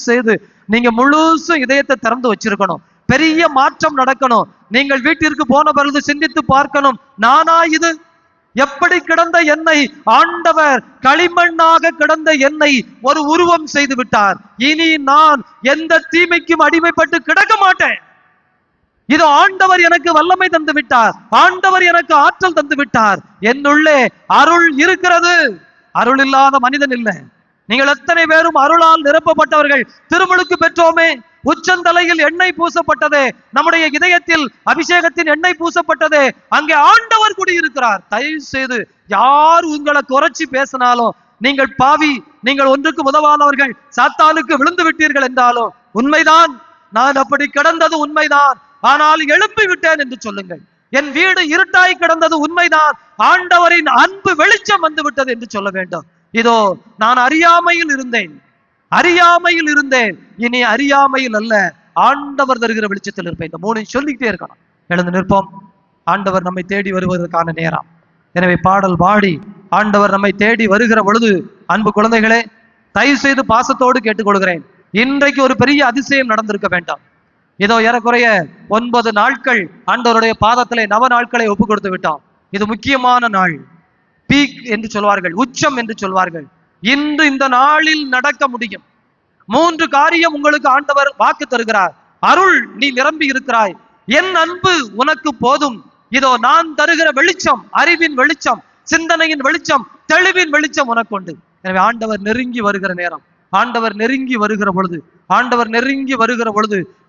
Speaker 3: செய்து நீங்க முழுசும் இதயத்தை திறந்து வச்சிருக்கணும். பெரிய மாற்றம் நடக்கணும். நீங்கள் வீட்டிற்கு போன பிறகு சிந்தித்து பார்க்கணும், நானா இது? எப்படி கிடந்த என்னை ஆண்டவர் களிமண்ணாக கிடந்த என்னை ஒரு உருவம் செய்து விட்டார். இனி நான் எந்த தீமைக்கும் அடிமைப்பட்டு கிடக்க மாட்டேன். இது ஆண்டவர் எனக்கு வல்லமை தந்து விட்டார். ஆண்டவர் எனக்கு ஆற்றல் தந்து விட்டார். என்னுள்ளே அருள் இருக்கிறது. அருள் இல்லாத மனிதன் இல்லை. நீங்கள் எத்தனை பேரும் அருளால் நிரப்பப்பட்டவர்கள். திருமுழுக்கு பெற்றோமே, உச்சந்தலையில் எண்ணெய் பூசப்பட்டதே, நம்முடைய இதயத்தில் அபிஷேகத்தின் எண்ணெய் பூசப்பட்டதே, அங்கே ஆண்டவர் குடியிருக்கிறார். தயவு செய்து யார் உங்களை குறைச்சி பேசினாலும், நீங்கள் பாவி, நீங்கள் ஒன்றுக்கு உதவானவர்கள், சாத்தானுக்கு விழுந்து விட்டீர்கள் என்றாலும் உண்மைதான். நான் அப்படி கிடந்தது உண்மைதான், ஆனால் எழுப்பி விட்டேன் என்று சொல்லுங்கள். என் வீடு இருட்டாய் கிடந்தது உண்மைதான், ஆண்டவரின் அன்பு வெளிச்சம் வந்து விட்டது என்று சொல்ல வேண்டும். இதோ நான் அறியாமையில் இருந்தேன், இனி அறியாமையில் அல்ல, ஆண்டவர் தருகிற வெளிச்சத்தில் இருப்பேன். இந்த மூணு சொல்லிக்கிட்டே இருக்கணும். எழுந்து நிற்போம். ஆண்டவர் நம்மை தேடி வருவதற்கான நேரம். எனவே பாடல் பாடி ஆண்டவர் நம்மை தேடி வருகிற பொழுது, அன்பு குழந்தைகளே, தயவு செய்து பாசத்தோடு கேட்டுக்கொள்கிறேன். இன்றைக்கு ஒரு பெரிய அதிசயம் நடந்திருக்க வேண்டாம். இதோ ஏறக்குறைய 9 நாட்கள் ஆண்டவருடைய பாதத்திலே நவ நாட்களை ஒப்பு கொடுத்து விட்டோம். இது முக்கியமான நாள். பீக் என்று சொல்வார்கள், உச்சம் என்று சொல்வார்கள். இன்று இந்த நாளில் நடக்க முடியும். 3 காரியம் உங்களுக்கு ஆண்டவர் வாக்கு தருகிறார். அருள், நீ நிரம்பி இருக்கிறாய். என் அன்பு உனக்கு போதும். இதோ நான் தருகிற வெளிச்சம், அறிவின் வெளிச்சம், சிந்தனையின் வெளிச்சம், தெளிவின் வெளிச்சம் உனக்கு உண்டு. எனவே ஆண்டவர் நெருங்கி வருகிற நேரம். ஆண்டவர் நெருங்கி வருகிற பொழுது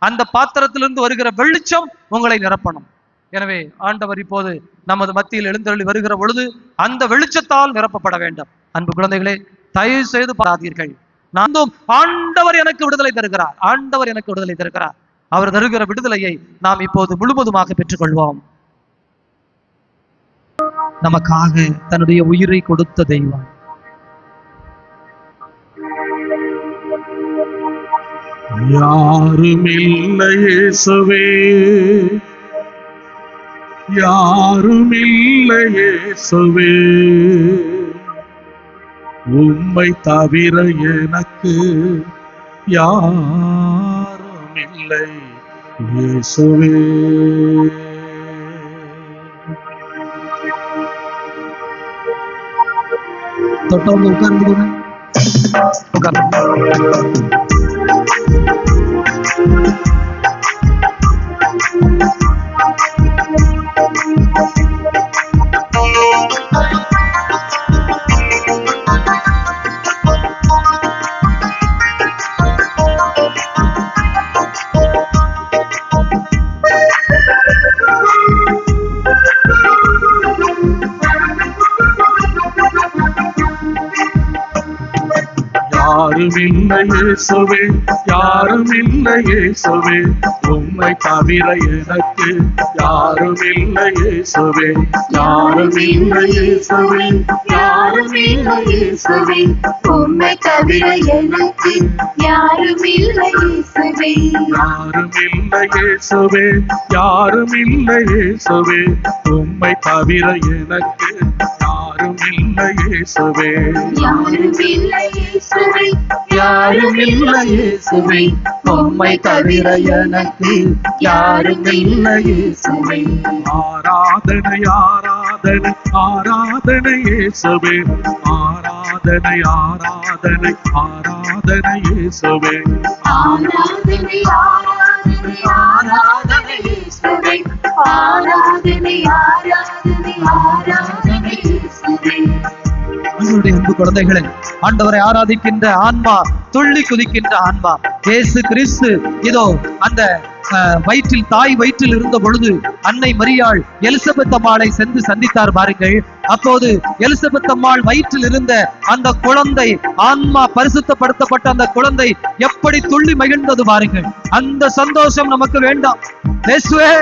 Speaker 3: அந்த பாத்திரத்திலிருந்து வருகிற வெளிச்சம் உங்களை நிரப்பணும். எனவே ஆண்டவர் இப்போது நமது மத்தியில் எழுந்தருளி வருகிற பொழுது அந்த வெளிச்சத்தால் நிரப்பப்பட வேண்டும். அன்பு குழந்தைகளே, தயவு செய்து பாராதீர்கள். நானும் ஆண்டவர் எனக்கு விடுதலை தருகிறார். அவர் தருகிற விடுதலையை நாம் இப்போது முழுவதுமாக பெற்றுக்கொள்வோம். நமக்காக தன்னுடைய உயிரை கொடுத்த தெய்வம்.
Speaker 1: யாருமில்லை இயேசுவே, யாருமில்லை இயேசுவே, உம்மை தவிர எனக்கு யாருமில்லை இயேசுவே.
Speaker 3: தொட்டவங்க உட்கார்ந்துடுங்க. உட்கார்ந்து.
Speaker 1: யாருமில்லை இயேசுவே, யாருமில்லை இயேசுவே, உம்மை தவிர எனக்கு யாருமில்லை இயேசுவே.
Speaker 2: யாருமில்லை இயேசுவே, யாருமில்லை இயேசுவே, உம்மை தவிர எனக்கு யாருமில்லை இயேசுவே.
Speaker 1: யாருமில்லை இயேசுவே, யாருமில்லை இயேசுவே, உம்மை தவிர எனக்கு யாருமில்லை இயேசுவே.
Speaker 2: யாருமில்லை இயேசுவே,
Speaker 3: யாருமில்லை இயேசுவே, உம்மை தவிர எனக்கு யாருமில்லை இயேசுவே.
Speaker 1: ஆராதனை ஆராதனை ஆராதனை இயேசுவே, ஆராதனை ஆராதனை ஆராதனை இயேசுவே.
Speaker 2: ஆராதனை ஆராதனை ஆராதனை இயேசுவே, ஆராதனை ஆராதனை ஆராதனை இயேசுவே.
Speaker 3: உங்களுடைய அன்பு குழந்தைகளே, ஆண்டவரை ஆராதிக்கின்ற ஆன்மா, துள்ளி குதிக்கின்ற ஆன்மா இயேசு கிறிஸ்து இதோ அந்த வயிற்றில், தாய் வயிற்றில் இருந்த பொழுது அன்னை மரியாள் எலிசபெத் அம்மாளை சென்று சந்தித்தார் பாருங்கள். அப்போது எலிசபெத் அம்மாள் வயிற்றில் இருந்த அந்த குழந்தை, ஆன்மா பரிசுத்தப்படுத்தப்பட்ட அந்த குழந்தை எப்படி துள்ளி மகிழ்ந்தது பாருங்கள். அந்த சந்தோஷம் நமக்கு வேண்டாம். இயேசுவே,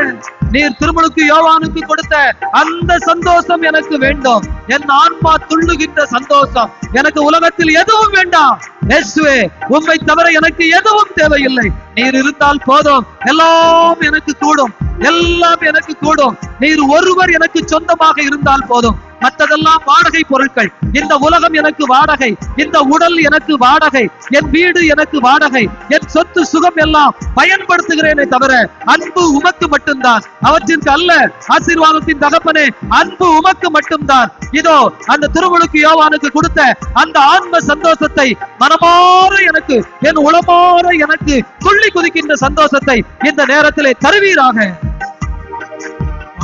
Speaker 3: நீர் திருமுழுக்கு யோவானுக்கு கொடுத்த அந்த சந்தோஷம் எனக்கு வேண்டும். என் ஆன்மா துள்ளுகின்ற சந்தோஷம் எனக்கு உலகத்தில் எதுவும் வேண்டாம். இயேசுவே, உம்மை தவிர எனக்கு எதுவும் தேவையில்லை. நீர் இருந்தால் போதும், எல்லாம் எனக்கு கூடும், எல்லாம் எனக்கு கூடும். நீர் ஒருவர் எனக்கு சொந்தமாக இருந்தால் போதும். மற்றதெல்லாம் வாடகை பொருட்கள். இந்த உலகம் எனக்கு வாடகை, இந்த உடல் எனக்கு வாடகை, என் வீடு எனக்கு வாடகை, என் சொத்து சுகம் எல்லாம் பயன்படுத்துகிறேனே தவிர அன்பு உமக்கு மட்டும்தான், அவற்றிற்கு அல்ல. ஆசீர்வாதத்தின் தகப்பனே, அன்பு உமக்கு மட்டும்தான். இதோ அந்த திருமுழுக்கு யோவானுக்கு கொடுத்த அந்த ஆன்ம சந்தோஷத்தை மனமாற எனக்கு, என் உளமாற எனக்கு துள்ளி குதிக்கின்ற சந்தோஷத்தை இந்த நேரத்திலே தருவீராக.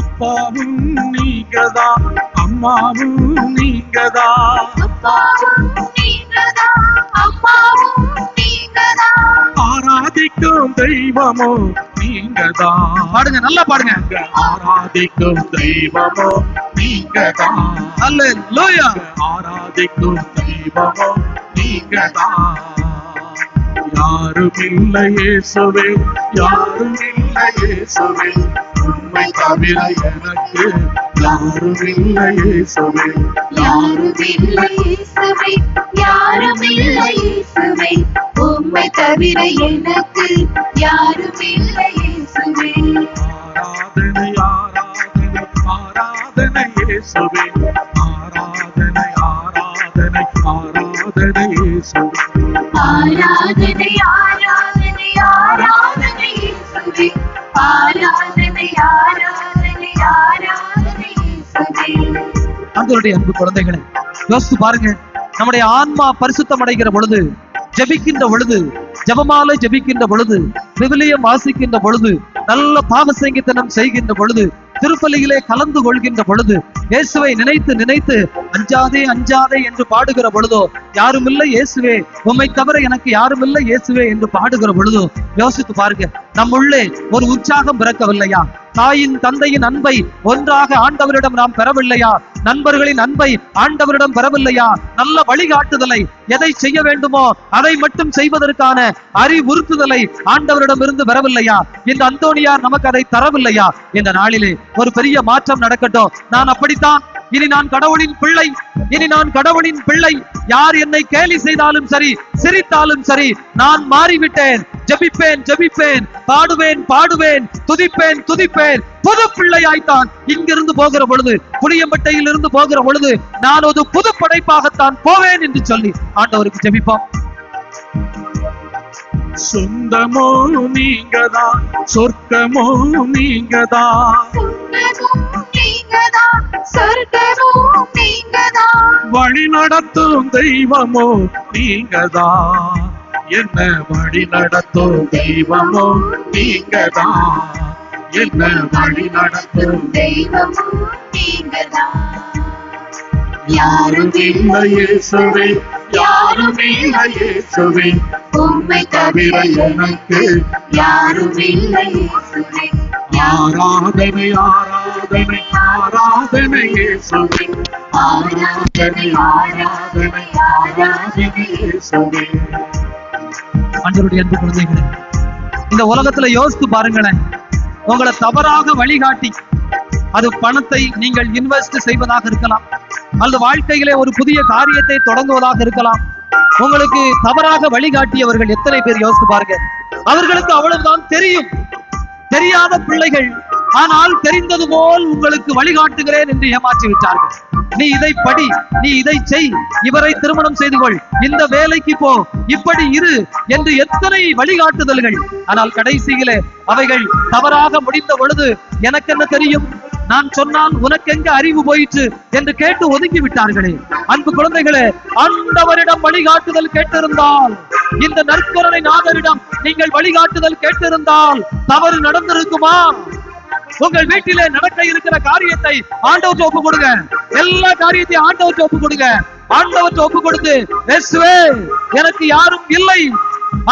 Speaker 1: அப்பாவும் நீங்கதான், அம்மாவும் நீங்கதான்,
Speaker 2: அப்பாவும் நீங்கதான், அம்மாவும் நீங்கதான்,
Speaker 1: ஆராதிக்கும் தெய்வமோ நீங்கதான்.
Speaker 3: பாடுங்க, நல்லா பாடுங்க.
Speaker 1: ஆராதிக்கும் தெய்வமோ நீங்கதான்,
Speaker 3: அல்லேலூயா.
Speaker 1: ஆராதிக்கும் தெய்வமோ நீங்கதான். யாருமில்லை இயேசுவே, யாருமில்லை இயேசுவே, உம்மை தவிர எனக்கு யாருமில்லை இயேசுவே.
Speaker 2: யாருமில்லை இயேசுவே, யாருமில்லை இயேசுவே, உம்மை தவிர எனக்கு யாருமில்லை இயேசுவே.
Speaker 1: ஆராதனை ஆராதனை ஆராதனை இயேசுவே, ஆராதனை ஆராதனை ஆராதனை இயேசுவே.
Speaker 2: ஆராதனை ஆராதனை ஆராதனை இயேசுவே, ஆராதனை ஆராதனை ஆராதனை இயேசுவே.
Speaker 3: ஆண்டவருடைய அன்பு குழந்தைகளை யோசித்து பாருங்க. நம்முடைய ஆன்மா பரிசுத்தம் அடைகிற பொழுது, ஜெபிக்கின்ற பொழுது, ஜெபமாலை ஜெபிக்கின்ற பொழுது, விவிலியம் வாசிக்கின்ற பொழுது, நல்ல பாவ சங்கீதனம் செய்கின்ற பொழுது, திருப்பலியிலே கலந்து கொள்கின்ற பொழுது, இயேசுவை நினைத்து நினைத்து அஞ்சாதே அஞ்சாதே என்று பாடுகிற பொழுதோ, யாருமில்லை இயேசுவே, உம்மை தவிர எனக்கு யாருமில்லை இயேசுவே என்று பாடுகிற பொழுதோ, யோசித்து பாருங்க. நம்முள்ளே ஒரு உற்சாகம் பிறக்கவில்லையா? தாயின் தந்தையின் அன்பை ஒன்றாக ஆண்டவரிடம் நாம் பெறவில்லையா? நண்பர்களின் அன்பை ஆண்டவரிடம் பெறவில்லையா? நல்ல வழிகாட்டுதலை, எதை செய்ய வேண்டுமோ அதை மட்டும் செய்வதற்கான அறிவுறுத்துதலை ஆண்டவரிடம் இருந்து பெறவில்லையா? இந்த அந்தோனியார் நமக்கு அதை தரவில்லையா? இந்த நாளிலே ஒரு பெரிய மாற்றம் நடக்கட்டும். நான் அப்படித்தான். இனி நான் கடவுளின் பிள்ளை, இனி நான் கடவுளின் பிள்ளை. யார் என்னை கேலி செய்தாலும் சரி, சிரித்தாலும் சரி, நான் மாறிவிட்டேன். ஜெபிப்பேன் ஜெபிப்பேன், பாடுவேன் பாடுவேன், துதிப்பேன் துதிப்பேன். புது பிள்ளையாய்த்தான் இங்கிருந்து போகிற பொழுது, புளியம்பட்டையில் இருந்து போகிற பொழுது நான் ஒரு புது படைப்பாகத்தான் போவேன் என்று சொல்லி ஆண்டவருக்கு ஜெபிப்போம்.
Speaker 1: சொந்தமோ நீங்கதான், சொர்க்கமோ நீங்கதான், வழி நடத்தும் தெய்வமோ நீங்கதான், என்ன வழி நடத்தும் தெய்வமோ நீங்கதான், என்ன வழி நடத்தும்
Speaker 2: தெய்வமோ நீங்கதான்.
Speaker 1: யாரும் இல்லை இயேசுவே, யாரும் இல்லை இயேசுவே,
Speaker 2: உம்மை தவிர எனக்கு யாரும் இல்லை இயேசுவே.
Speaker 1: ஆராதனை ஆராதனை ஆராதனை இயேசுவே,
Speaker 2: ஆராதனை ஆராதனை ஆராதனை
Speaker 1: இயேசுவே.
Speaker 3: ஆண்டவருடைய அன்பு குழந்தைகளே, இந்த உலகத்துல யோசித்து பாருங்களேன். உங்களை தவறாக வழிகாட்டி, அது பணத்தை நீங்கள் இன்வெஸ்ட் செய்வதாக இருக்கலாம், அல்லது வாழ்க்கையிலே ஒரு புதிய காரியத்தை தொடங்குவதாக இருக்கலாம். உங்களுக்கு தவறாக வழிகாட்டியவர்கள் எத்தனை பேர் யோசித்து பாருங்க. அவர்களுக்கு அவ்வளவுதான் தெரியும். தெரியாத பிள்ளைகள், ஆனால் தெரிந்தது போல் உங்களுக்கு வழிகாட்டுகிறேன் என்று ஏமாற்றி விட்டார்கள். நீ இதை படி, நீ இதை செய், இவரை திருமணம் செய்து கொள், இந்த வேலைக்கு போ, இப்படி இரு என்று எத்தனை வழிகாட்டுதல்கள். ஆனால் கடைசியிலே அவைகள் தவறாக முடிந்த பொழுது எனக்கு என்ன தெரியும், நான் சொன்னால் உனக்கு எங்க அறிவு போயிற்று என்று கேட்டு ஒதுக்கி விட்டார்களே. அன்பு குழந்தைகளே, ஆண்டவரிடம் வழிகாட்டுதல் கேட்டிருந்தால், இந்த நற்கருணை நாதரிடம் நீங்கள் வழிகாட்டுதல் கேட்டிருந்தால் தவறு நடந்திருக்குமா? உங்கள் வீட்டிலே நடக்க இருக்கிற காரியத்தை ஆண்டவருக்கு ஒப்பு கொடுங்க. எல்லா காரியத்தையும் ஆண்டவருக்கு ஒப்பு கொடுங்க. ஆண்டவருக்கு ஒப்பு கொடுத்து, இயேசுவே எனக்கு யாரும் இல்லை,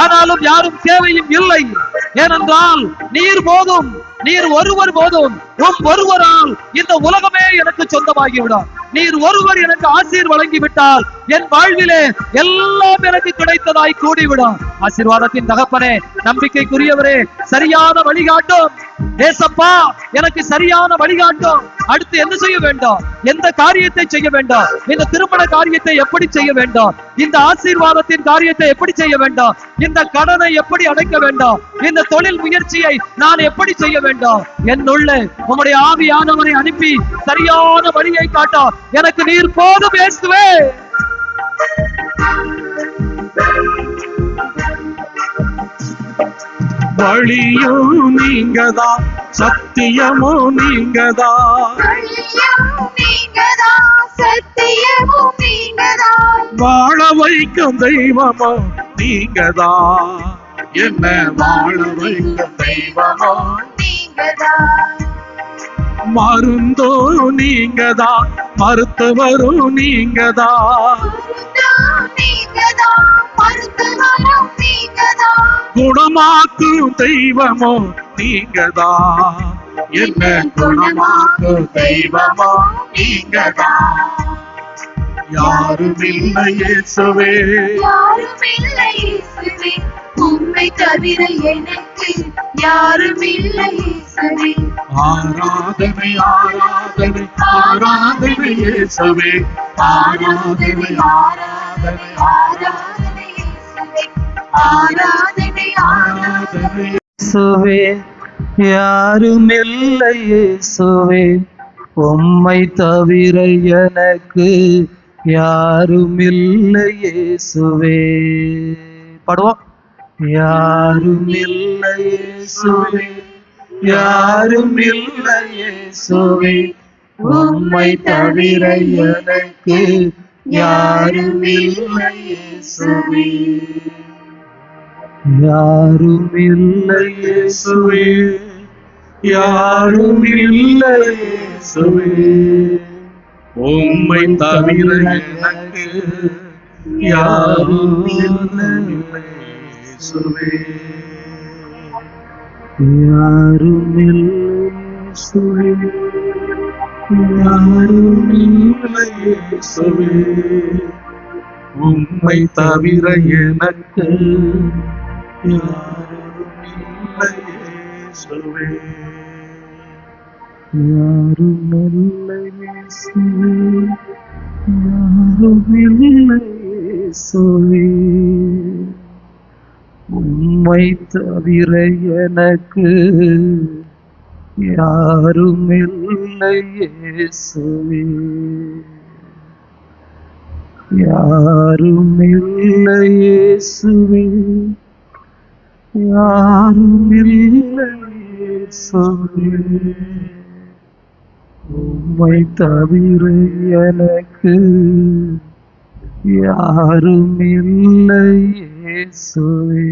Speaker 3: ஆனாலும் யாரும் தேவையும் இல்லை. ஏனென்றால் நீர் போதும், நீர் ஒருவர் போதும். ஒருவரால் இந்த உலகமே எனக்கு சொந்தமாகிவிடும். நீர் ஒருவர் எனக்கு ஆசீர் வழங்கிவிட்டால் என் வாழ்விலே எல்லாம் எனக்கு கிடைத்ததாய் கூடிவிடும். ஆசீர்வாதத்தின் தகப்பனே, நம்பிக்கைக்குரியவரே, சரியான வழிகாட்டும் ஏசப்பா, எனக்கு சரியான வழிகாட்டும். அடுத்து என்ன செய்ய வேண்டும், எந்த காரியத்தை செய்ய வேண்டும், இந்த திருமண காரியத்தை எப்படி செய்ய வேண்டும், இந்த ஆசீர்வாதத்தின் காரியத்தை எப்படி செய்ய வேண்டும், இந்த கடனை எப்படி அடைக்க வேண்டும், இந்த தொழில் முயற்சியை நான் எப்படி செய்ய வேண்டும். என்னுள்ளே உம்முடைய ஆவியானவரை அனுப்பி சரியான வழியை காட்ட எனக்கு நீர் போதும் இயேசுவே.
Speaker 1: வழியும் நீங்கதான், சத்தியமோ நீங்கதான், வாழ வைக்கும் தெய்வமோ நீங்கதான், என்ன வாழ வைக்கும் தெய்வமோ
Speaker 2: நீங்கதான்.
Speaker 1: மருந்தோ நீங்கதான், மருத்துவரும் நீங்கதான், குணமாக்கும் தெய்வமோ நீங்கதான், என்ன குணமாக்கும் தெய்வமோ நீங்கதான். யாரும் இல்லை இயேசுவே,
Speaker 2: யாரும் இல்லை இயேசுவே, உம்மை தவிர எனக்கு யாரும் இல்லை இயேசுவே.
Speaker 1: ஆராதனை ஆராதனை ஆராதனை இயேசுவே, ஆராதனை ஆராதனை
Speaker 2: ஆராதனை இயேசுவே, ஆராதனை ஆராதனை.
Speaker 3: இயேசுவே, யாரும் இல்லை இயேசுவே, உம்மை தவிர எனக்கு யாரும் இல்லை இயேசுவே. பாடுவோம். யாரும் இல்லை இயேசுவே, யாரும் இல்லை இயேசுவே, உம்மை தவிர எனக்கு யாரும் இல்லை இயேசுவே. யாரும் இல்லை இயேசுவே, யாரும் இல்லை இயேசுவே, உம்மை தவிர எனக்கு யாரும் இல்லை இயேசுவே. யாரும் இல்லை இயேசுவே, யாரும் இல்லை இயேசுவே, உம்மை தவிர எனக்கு யாரும் இல்லை இயேசுவே. யாரும் இல்லை இயேசுவே, யாரும் இல்லை இயேசுவே, உம்மை உம்மை தவிர எனக்கு யாரும் இல்லை இயேசுவே, யாரும் இல்லை இயேசுவே, யாரும் இல்லை இயேசுவே. உம்மை தவிர எனக்கு யாரும் இல்லை இயேசுவே,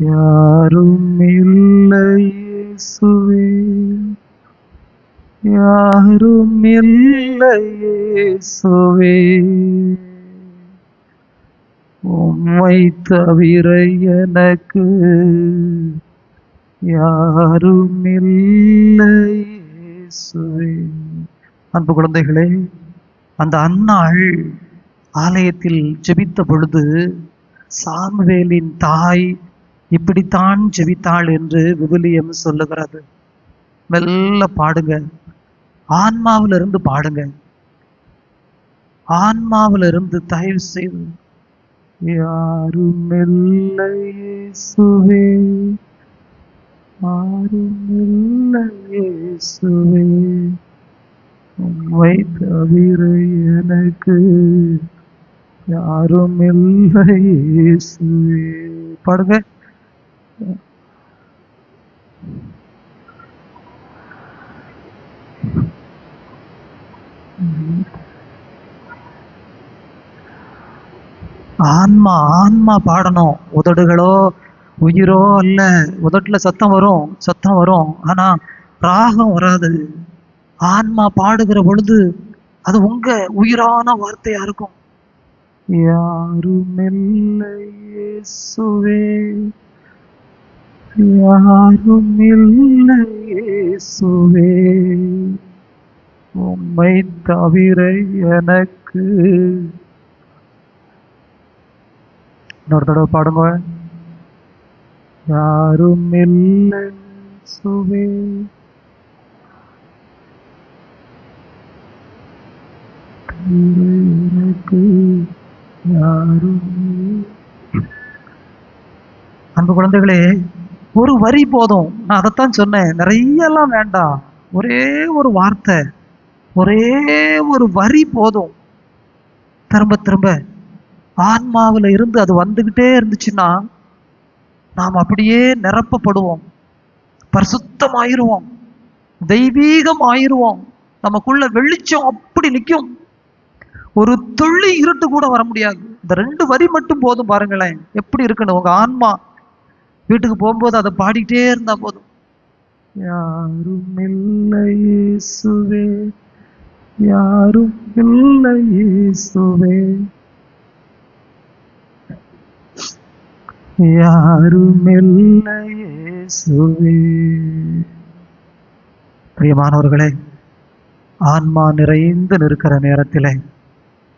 Speaker 3: யாரும் இல்லை இயேசுவே, யாரும் இல்லை இயேசுவே. உம்மை தவிர எனக்கு யாரும் இல்லை இயேசுவே. அன்பு குழந்தைகளே, அந்த அன்னாள் ஆலயத்தில் ஜெபித்த பொழுது சாமுவேலின் தாய் இப்படித்தான் ஜெபித்தாள் என்று விவிலியம் சொல்லுகிறது. மெல்ல பாடுங்க, ஆன்மாவிலிருந்து பாடுங்க, ஆன்மாவிலிருந்து தயவு செய்து. யாரும் இல்லை இயேசுவே, யாரும் இல்லை இயேசுவே, உம்மை தவிர எனக்கு யாரும் இல்லை இயேசுவே. பாடுங்க. ஆன்மா ஆன்மா பாடணும். உதடுகளோ உயிரோ அல்ல. உதட்டுல சத்தம் வரும், ஆனா ராகம் வராது. ஆன்மா பாடுகிற பொழுது அது உங்க உயிரான வார்த்தையா இருக்கும். யாரும் இல்லை இயேசுவே, யாரும் இல்லை இயேசுவே, உம்மை தவிர எனக்கு. இன்னொரு தடவை பாடுங்க. யாரும் இல்லை இயேசுவே, எனக்கு யாரும். அன்பு குழந்தைகளே, ஒரு வரி போதும். நான் அதைத்தான் சொன்னேன், நிறைய எல்லாம் வேண்டாம். ஒரே ஒரு வார்த்தை, ஒரே ஒரு வரி போதும். திரும்ப திரும்ப ஆன்மாவில் இருந்து அது வந்துகிட்டே இருந்துச்சுன்னா நாம் அப்படியே நிரப்பப்படுவோம், பரிசுத்தமாயிருவோம், தெய்வீகம் ஆயிருவோம். நமக்குள்ள வெளிச்சம் அப்படி நிற்கும். ஒரு துள்ளி இருட்டு கூட வர முடியாது. இந்த 2 வரி மட்டும் போதும். பாருங்களேன் எப்படி இருக்குன்னு. உங்க ஆன்மா வீட்டுக்கு போகும்போது அதை பாடிக்கிட்டே இருந்தா போதும். யாரும் இல்லை இயேசுவே, யாரும் இல்லை இயேசுவே, யாரும் இல்லை இயேசுவே. பிரியமானவர்களே, ஆன்மா நிறைந்து நிற்கிற நேரத்திலே,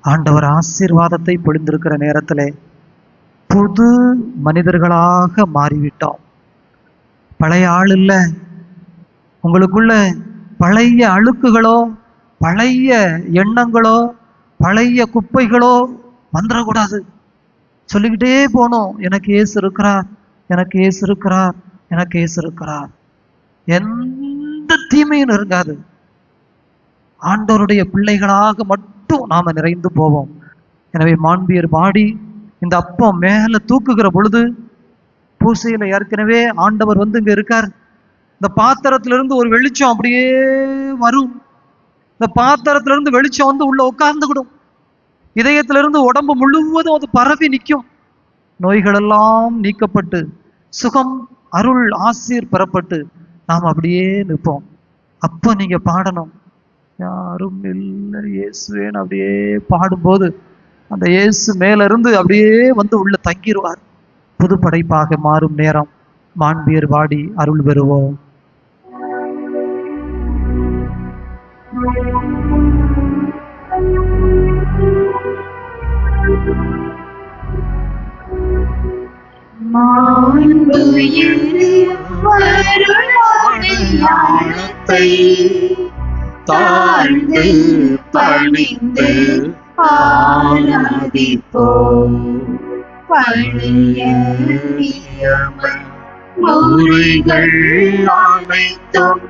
Speaker 3: ஆண்டவர் ஆசீர்வாதத்தை பொழிந்திருக்கிற நேரத்திலே புது மனிதர்களாக மாறிவிட்டோம். பழைய ஆள் இல்லை. உங்களுக்குள்ள பழைய அழுக்குகளோ, பழைய எண்ணங்களோ, பழைய குப்பைகளோ வந்துடக்கூடாது. சொல்லிக்கிட்டே போனோம், எனக்கு இயேசு இருக்கிறார், எனக்கு இயேசு இருக்கிறார், எனக்கு இயேசு இருக்கிறார். எந்த தீமையும் இருக்காது. ஆண்டவருடைய பிள்ளைகளாக மட்டும் நாம நிறைந்து போவோம். எனவே மாண்பியர் பாடி இந்த அப்பம் மேல தூக்குகிற பொழுது, பூசையில ஏற்கனவே ஆண்டவர் வந்து இங்க இருக்கார். இந்த பாத்திரத்திலிருந்து ஒரு வெளிச்சம் அப்படியே வரும். இந்த பாத்திரத்திலிருந்து வெளிச்சம் வந்து உள்ள உட்கார்ந்துக்கிடும். இதயத்திலிருந்து உடம்பு முழுவதும் அது பரவி நிற்கும். நோய்கள் எல்லாம் நீக்கப்பட்டு சுகம், அருள், ஆசீர் பெறப்பட்டு நாம் அப்படியே நிற்போம். அப்போ நீங்க பாடணும், யாரும் இல்லை இயேசுவேன்னு அப்படியே பாடும்போது அந்த இயேசு மேல இருந்து அப்படியே வந்து உள்ள தங்கிடுவார். புது படைப்பாக மாறும் நேரம். மாண்பியர் பாடி அருள் பெறுவோம்.
Speaker 2: தாழ்ந்து பணிந்து ஆராதிப்போம். பழைய நியம முறைகள் அனைத்தும்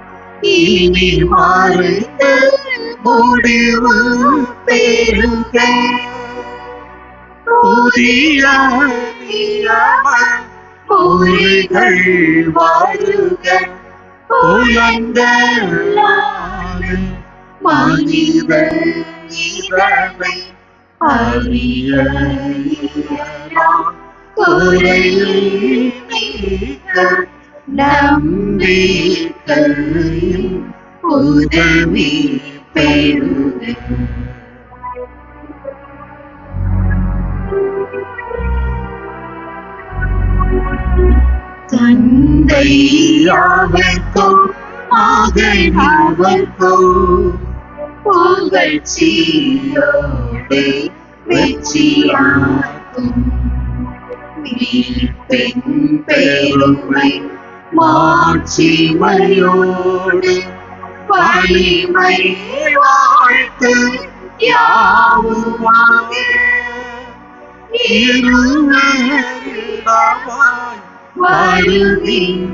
Speaker 2: இனி மறைந்து முடிவு பெறுக. புதிய நியம முறைகள் வருக. உலகளான மனித இதனை அறிய இயலாம். குறையை நீக்க நம்பிக்கையில் உதவி பெறுக. தந்தை அவர்க்கும் மகன் அவர்க்கும் புகழ்ச்சியோடு வெற்றியாக்கும். மீட்பின் பெருமை மாட்சிமையோடு வலிமை வாழ்த்து யாவுமாக இருவரிடமாய் வருகின்றவராய்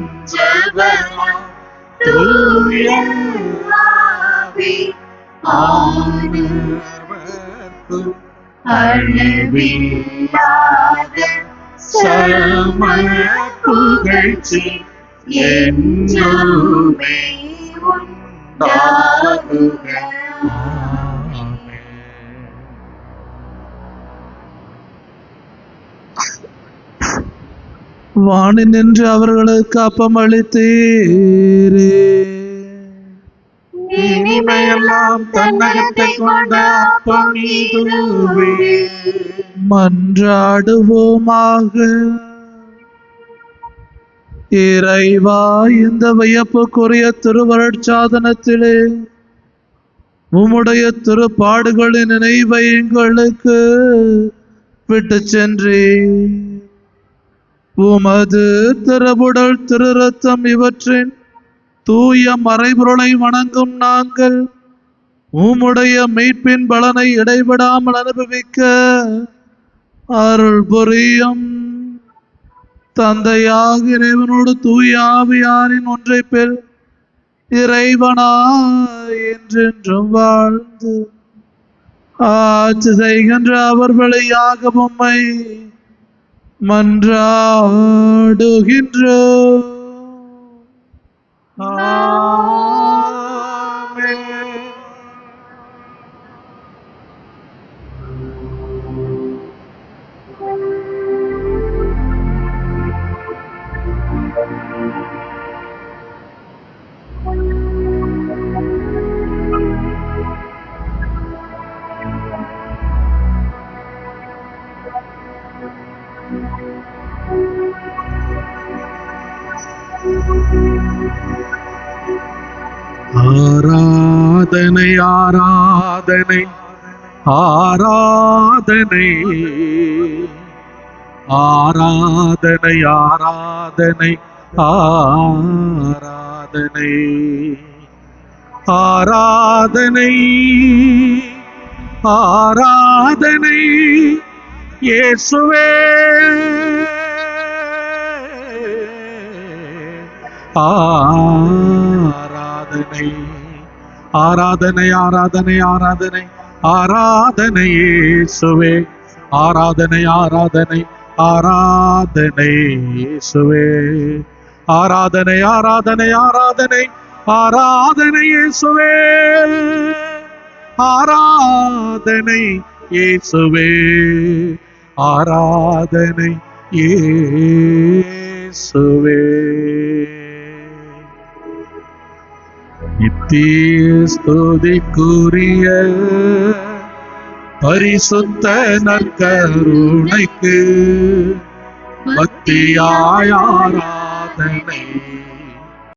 Speaker 2: தூய ஆவி ஆனவர்க்கும் அளவில்லாத சம புகழ்ச்சி என்றுமே உண்டாகுக.
Speaker 3: வானில் நின்று அவர்களுக்கு அப்பம் அளித்தீரே.
Speaker 1: இனிமையெல்லாம் தன்னகத்தை கொண்ட அப்பம் இதுவே.
Speaker 3: மன்றாடுவோமாக. இறைவா, இந்த வியப்புக்குரிய திருவருட்சாதனத்திலே உம்முடைய திருப்பாடுகளின் நினைவை எங்களுக்கு விட்டு சென்றேன். உமது திருவுடல் திரு ரத்தம் இவற்றின் தூய மறைபொருளை வணங்கும் நாங்கள் உம்முடைய மீட்பின் பலனை இடைவிடாமல் அனுபவிக்க அருள் புரியும். தந்தையாக இறைவனோடு தூய ஆவியாரின் ஒன்றை பெல் இறைவனாய் என்றென்றும் வாழ்ந்து ஆட்சி செய்கின்ற அவர் வழியாக உம்மை மன்றாடுகின்றோம்.
Speaker 1: ஆமென். ஆராதனை ஆராதனை ஆராதனை ஆராதனை ஆராதனை ஆராதனை ஆராதனை ஆராதனை இயேசுவே. ஆராதனை ஆராதனை ஆராதனை ஆராதனை ஆராதனை இயேசுவே. ஆராதனை ஆராதனை ஆராதனை இயேசுவே. ஆராதனை ஆராதனை ஆராதனை ஆராதனை இயேசுவே. ஆராதனை இயேசுவே. ஆராதனை இயேசுவே. நித்திய ஸ்துதிக்குரிய பரிசுத்த நற்கருணைக்கு பக்தியாய் ஆராதனை